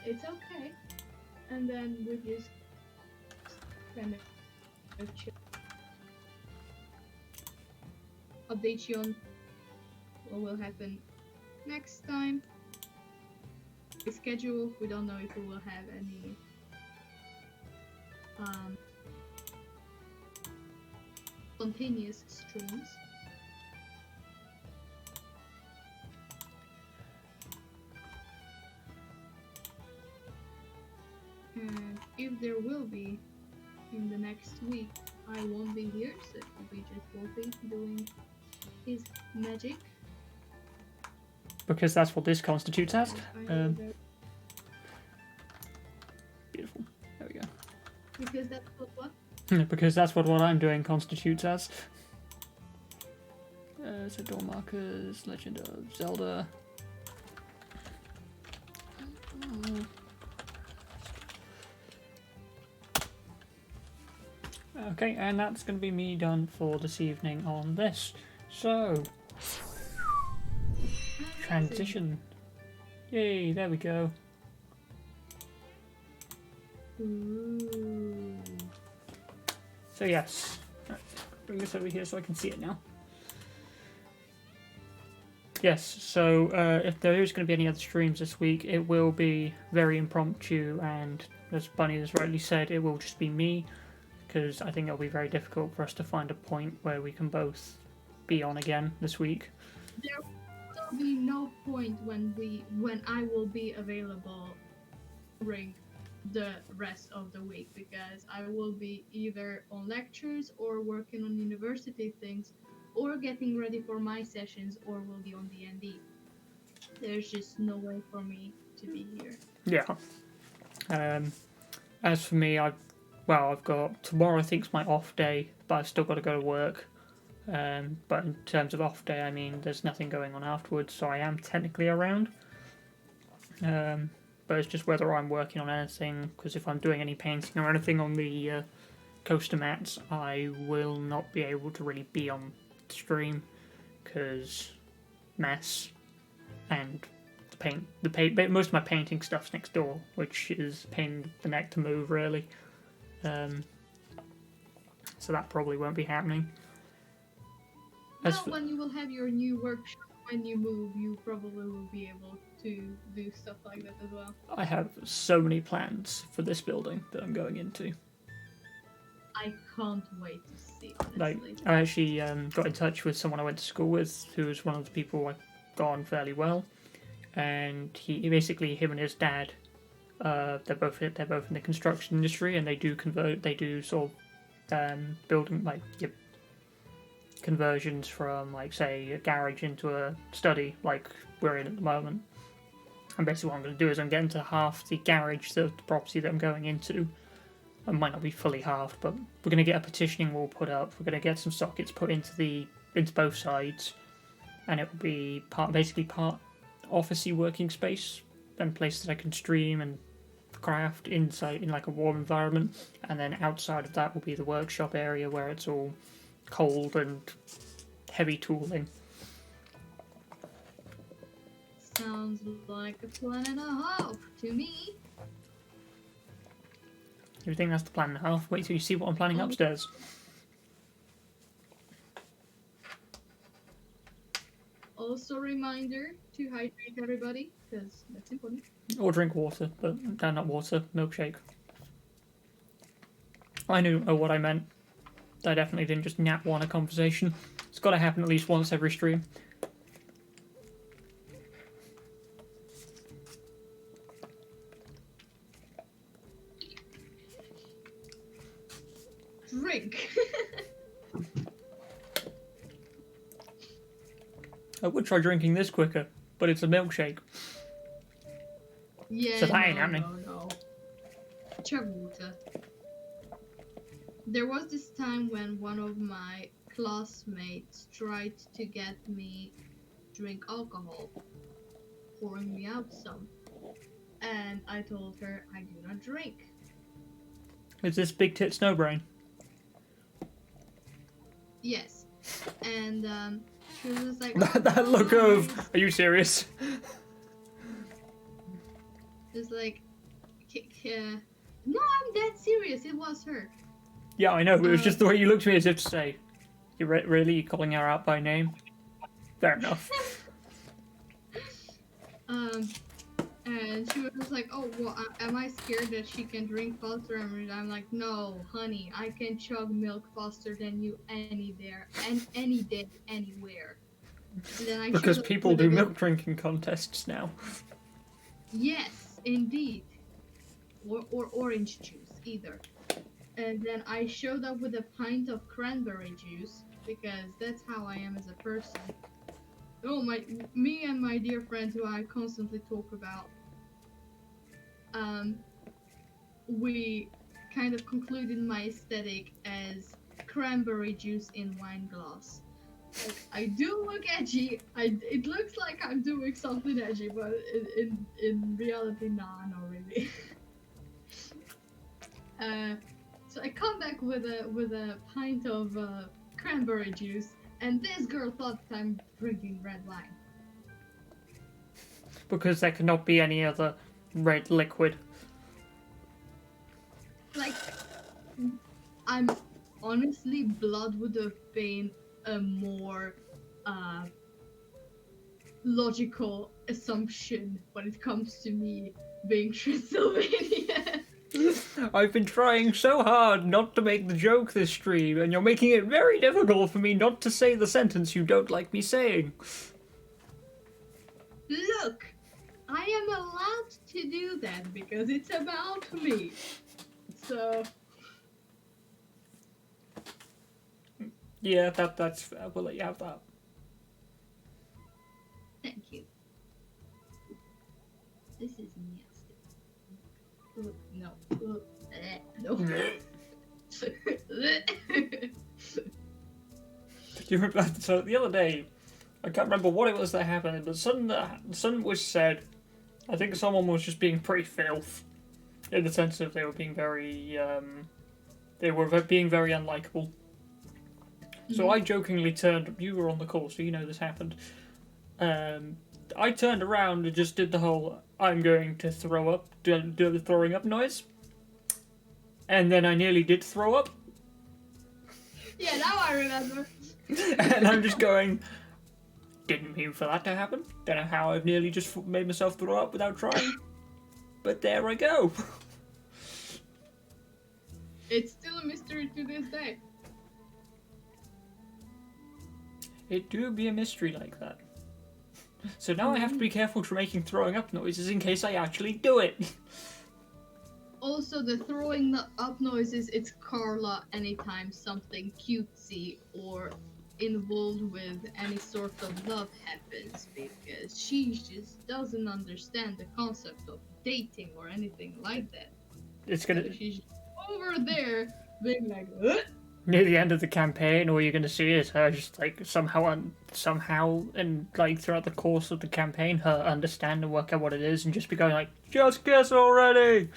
okay. And then we just kind of chill. Update you on what will happen next time. The schedule, we don't know if we will have any continuous streams. And if there will be in the next week, I won't be here, so it will be just Wolfie doing his magic. Because that's what this constitutes as. Beautiful. There we go. Because that's what? Because that's what I'm doing constitutes as. So door markers, Legend of Zelda. Okay, and that's going to be me done for this evening on this. So, transition. Yay, there we go. Ooh. So yes, bring this over here so I can see it now. Yes, so if there is going to be any other streams this week, it will be very impromptu, and as Bunny has rightly said, it will just be me, because I think it'll be very difficult for us to find a point where we can both be on again this week. There will be no point when I will be available during the rest of the week, because I will be either on lectures or working on university things, or getting ready for my sessions, or will be on D&D. There's just no way for me to be here. Yeah. As for me, I've got tomorrow. I think is my off day, but I've still got to go to work. But in terms of off day, I mean, there's nothing going on afterwards, so I am technically around. But it's just whether I'm working on anything, because if I'm doing any painting or anything on the coaster mats, I will not be able to really be on stream, because mess and the paint. Most of my painting stuff's next door, which is a pain in the neck to move, really. So that probably won't be happening. When you will have your new workshop, when you move, you probably will be able to do stuff like that as well. I have so many plans for this building that I'm going into. I can't wait to see, Like, honestly. I actually got in touch with someone I went to school with, who was one of the people I got on fairly well, and him and his dad, they're both in the construction industry, and they do sort of building like conversions from like say a garage into a study like we're in at the moment. And basically what I'm going to do is I'm getting to half the garage, the property that I'm going into. It might not be fully halved, but we're going to get a partitioning wall put up. We're going to get some sockets put into both sides, and it will be part officey working space and place that I can stream and craft inside in like a warm environment. And then outside of that will be the workshop area where it's all cold and heavy tooling. Sounds like a plan and a half to me. You think that's the plan and a half? Wait till you see what I'm planning upstairs. Also, reminder to hydrate everybody, because that's important. Or drink water, but not water, milkshake. I knew what I meant. I definitely didn't just nap one a conversation. It's got to happen at least once every stream. Drink! I would try drinking this quicker, but it's a milkshake. Yeah, So that ain't happening. No. Chug water. There was this time when one of my classmates tried to get me drink alcohol, pouring me out some. And I told her I do not drink. Is this Big Tit Snowbrain? Yes. And she was just like, that look of, are you serious? It's like, no, I'm dead serious. It was her. Yeah, I know, but it was just the way you looked at me as if to say, you're really calling her out by name? Fair enough. And she was just like, oh, well, am I scared that she can drink faster? And I'm like, no, honey, I can chug milk faster than you any day, anywhere. And then Because people do milk drinking contests now. Yes, indeed. Or orange juice, either. And then I showed up with a pint of cranberry juice, because that's how I am as a person. Oh, me and my dear friend who I constantly talk about, we kind of concluded my aesthetic as cranberry juice in wine glass. Like, I do look edgy. It looks like I'm doing something edgy, but in reality, nah, not really. So I come back with a pint of cranberry juice, and this girl thought that I'm drinking red wine. Because there cannot be any other red liquid. Like, I'm honestly, blood would have been a more logical assumption when it comes to me being Transylvanian. I've been trying so hard not to make the joke this stream, and you're making it very difficult for me not to say the sentence you don't like me saying. Look, I am allowed to do that because it's about me. So... Yeah, that's fair. We'll let you have that. Thank you. This is nasty. No. No. Do you remember? So the other day, I can't remember what it was that happened, but something was said. I think someone was just being pretty filth, in the sense of they were being very, being very unlikable. So I jokingly turned. You were on the call, so you know this happened. I turned around and just did the whole "I'm going to throw up," do the throwing up noise, and then I nearly did throw up. Yeah, now I remember. And I'm just going, didn't mean for that to happen. Don't know how I've nearly just made myself throw up without trying. But there I go. It's still a mystery to this day. It do be a mystery like that. So now I have to be careful for making throwing up noises in case I actually do it. Also, the throwing up noises, it's Carla anytime something cutesy or involved with any sort of love happens, because she just doesn't understand the concept of dating or anything like that. It's So gonna she's over there being like, "Ugh." near the end of the campaign, all you're gonna see is her just like somehow and like throughout the course of the campaign, her understand and work out what it is, and just be going like, "Just guess already,"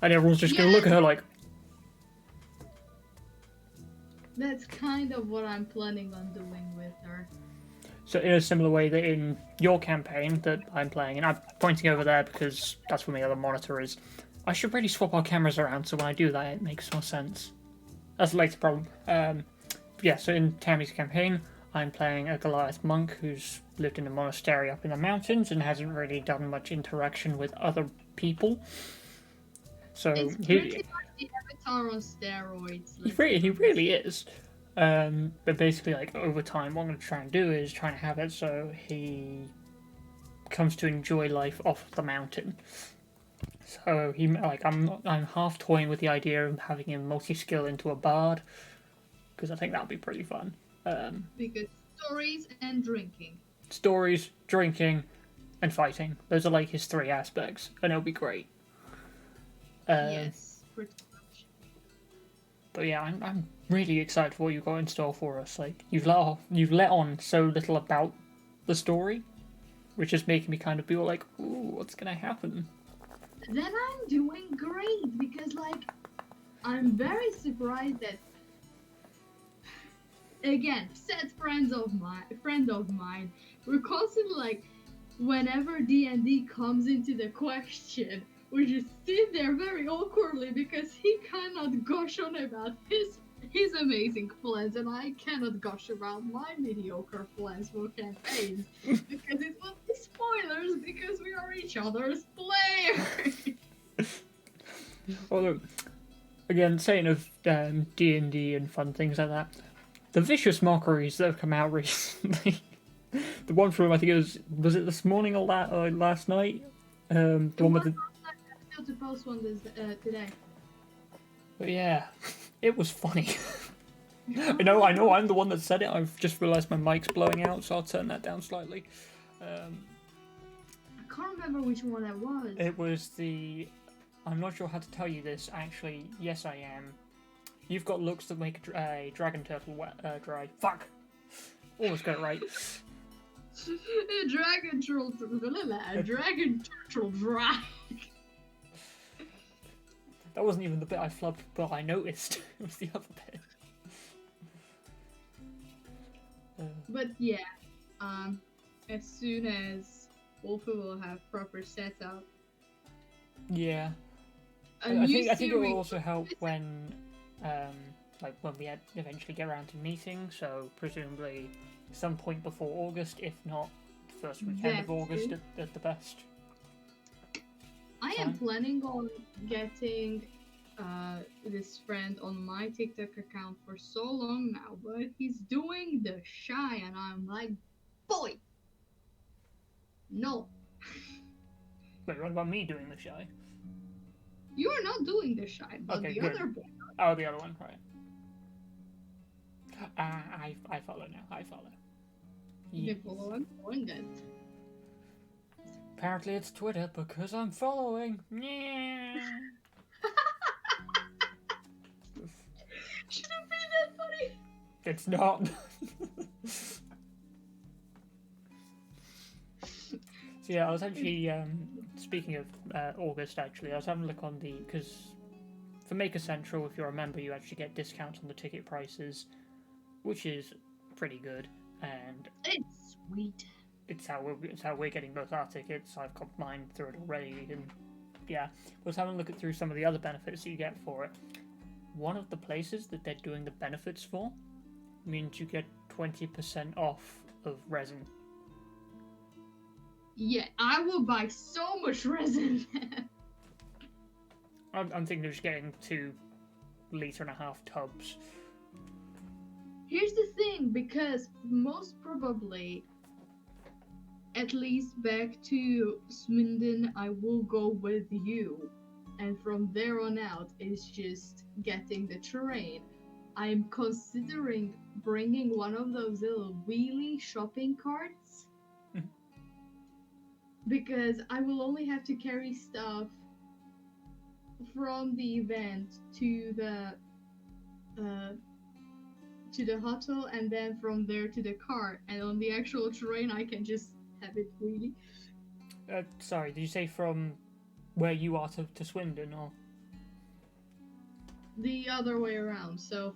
and everyone's just gonna look at her like, That's kind of what I'm planning on doing with her. So in a similar way that in your campaign that I'm playing, and I'm pointing over there because that's where my other monitor is, I should really swap our cameras around so when I do that it makes more sense. That's a later problem. Yeah, so in Tammy's campaign, I'm playing a Goliath monk who's lived in a monastery up in the mountains and hasn't really done much interaction with other people. So It's pretty much the Avatar on steroids. he really is. But basically, like over time, what I'm going to try and do is try and have it so he comes to enjoy life off the mountain. So I'm half toying with the idea of having him multi-skill into a bard because I think that'd be pretty fun. Because stories and drinking. Stories, drinking, and fighting. Those are like his three aspects, and it'll be great. Yes, pretty much. But yeah, I'm really excited for what you've got in store for us. Like you've let on so little about the story, which is making me kind of be all like, ooh, what's gonna happen? Then I'm doing great because, like, I'm very surprised that. Again, friend of mine, we're constantly like, whenever D&D comes into the question, we just sit there very awkwardly because he cannot gush on about his amazing plans, and I cannot gush about my mediocre plans for campaigns because it will be spoilers because we are each other's players. Although, again, saying of D&D and fun things like that, the vicious mockeries that have come out recently. The one from I think it was it this morning or last night? The one with the. I'm still to post one today. But yeah, it was funny. I know I'm the one that said it. I've just realised my mic's blowing out, so I'll turn that down slightly. I can't remember which one that was. It was the. I'm not sure how to tell you this. Actually, yes, I am. You've got looks that make a dragon turtle dry. Fuck. Almost got it right. A dragon turtle dry. That wasn't even the bit I flubbed, but I noticed. It was the other bit. But yeah, as soon as Wolfie will have proper setup. Yeah. A I new think it will series- also help when we eventually get around to meeting. So presumably some point before August, if not the first weekend of That's August it. at the best. I am planning on getting this friend on my TikTok account for so long now, but he's doing the shy, and I'm like, boy, no, Wait, what about me doing the shy? you are not doing the shy, but Okay, the good. other boy. Oh, the other one, right. I follow now. I follow. You Yeah. follow, I'm following that. Apparently it's Twitter because I'm following. Yeah. Shouldn't be that funny. It's not. So yeah, I was actually speaking of August. Actually, I was having a look on because for Maker Central, if you're a member, you actually get discounts on the ticket prices, which is pretty good, and It's sweet. it's how we're getting both our tickets. I've got mine through it already, and yeah, I was having a look through some of the other benefits that you get for it. One of the places that they're doing the benefits for means you get 20% off of resin. Yeah, I will buy so much resin. I'm thinking of just getting 2.5 liter tubs. Here's the thing, because most probably at least back to Swindon, I will go with you. And from there on out, it's just getting the train. I'm considering bringing one of those little wheelie shopping carts Mhm. because I will only have to carry stuff from the event uh, to the hotel, and then from there to the car. And on the actual train, I can just have it wheelie. Sorry, did you say from where you are to Swindon, or? The other way around. So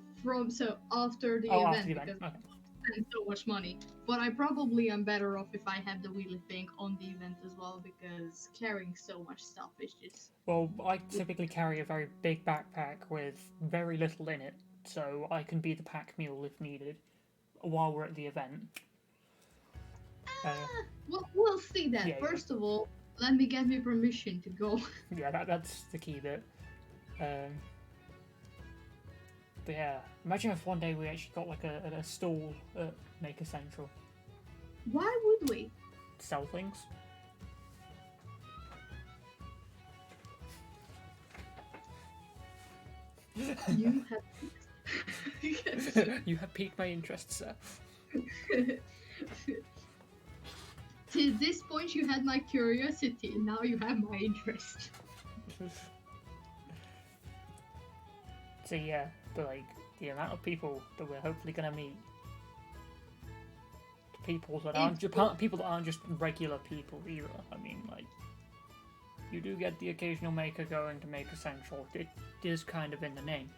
after the Oh, event, after the event. because Okay. I spend so much money. But I probably am better off if I have the wheelie thing on the event as well, because carrying so much stuff is just Well, I typically carry a very big backpack with very little in it, so I can be the pack mule if needed while we're at the event. well, we'll see that. Yeah, First of all, let me get me permission to go. yeah, that's the key bit. But yeah, imagine if one day we actually got like a stall at Maker Central Why would we? to sell things. You have. You have piqued my interest, sir. To this point, you had my curiosity, and now you have my interest. So yeah, but like the amount of people that we're hopefully gonna meet, people that aren't people that aren't just regular people either. I mean, like you do get the occasional maker going to Maker Central. It is kind of in the name.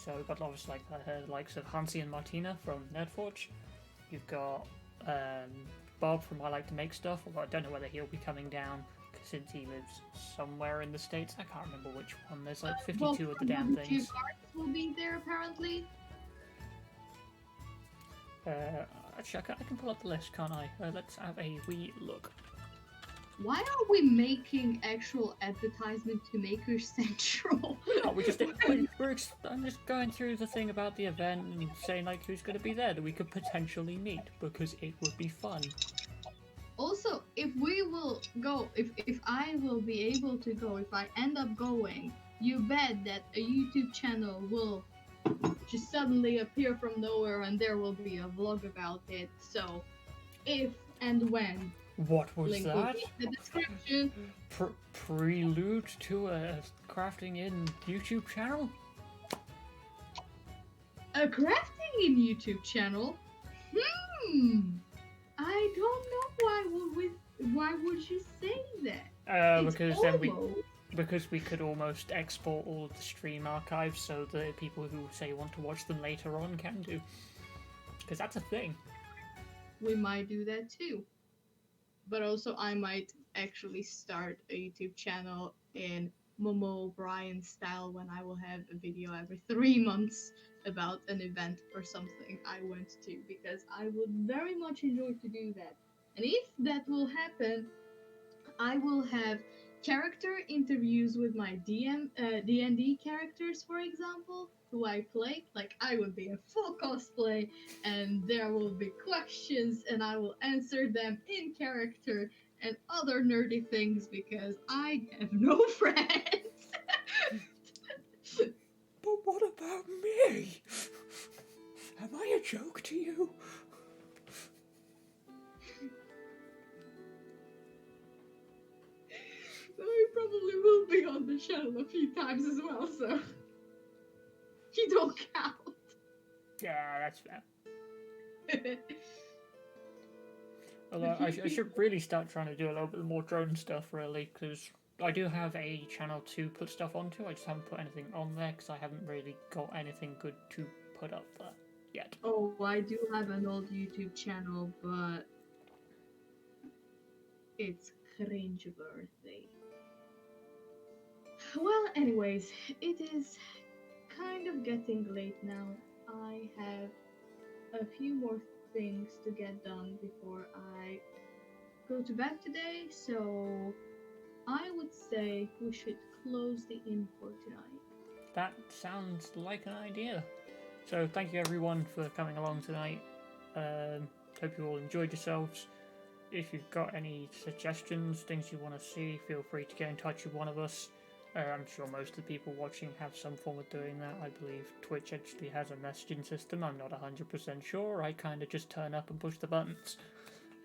So we've got obviously like the likes of Hansi and Martina from Nerdforge. You've got Bob from I Like to Make Stuff, although I don't know whether he'll be coming down since he lives somewhere in the States. I can't remember which one. There's like 52 of the damn things. Cards will be there apparently. Actually, I can pull up the list, can't I? Let's have a wee look. Why are we making actual advertisement to Maker Central? Oh, I'm just going through the thing about the event and saying like who's going to be there that we could potentially meet because it would be fun. Also, if we will go, if I will be able to go, if I end up going, you bet that a YouTube channel will just suddenly appear from nowhere and there will be a vlog about it. So, if and when, What was link will that? be in the description. Prelude to a crafting in YouTube channel? A crafting in YouTube channel? I don't know why would you say that? It's Because then almost- because we could almost export all of the stream archives so that people who say want to watch them later on can do. Because that's a thing. we might do that too. But also, I might actually start a YouTube channel in Momo O'Brien style when I will have a video every 3 months about an event or something I went to, because I would very much enjoy to do that. And if that will happen, I will have character interviews with my D&D characters, for example, who I play. Like, I would be in full cosplay, and there will be questions, and I will answer them in character, and other nerdy things, because I have no friends. But what about me? Am I a joke to you? I probably will be on the channel a few times as well, so you don't count. Yeah, that's fair. Although I should really start trying to do a little bit more drone stuff, really, because I do have a channel to put stuff onto. I just haven't put anything on there because I haven't really got anything good to put up there yet. Oh, I do have an old YouTube channel, but it's cringe-worthy. Well, anyways, it is kind of getting late now. I have a few more things to get done before I go to bed today, so I would say we should close the inn for tonight. That sounds like an idea. So thank you everyone for coming along tonight. Hope you all enjoyed yourselves. if you've got any suggestions, things you want to see, feel free to get in touch with one of us. I'm sure most of the people watching have some form of doing that. I believe Twitch actually has a messaging system. I'm not 100% sure. I kind of just turn up and push the buttons.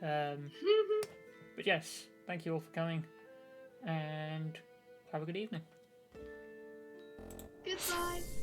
But yes, thank you all for coming, and have a good evening. Goodbye.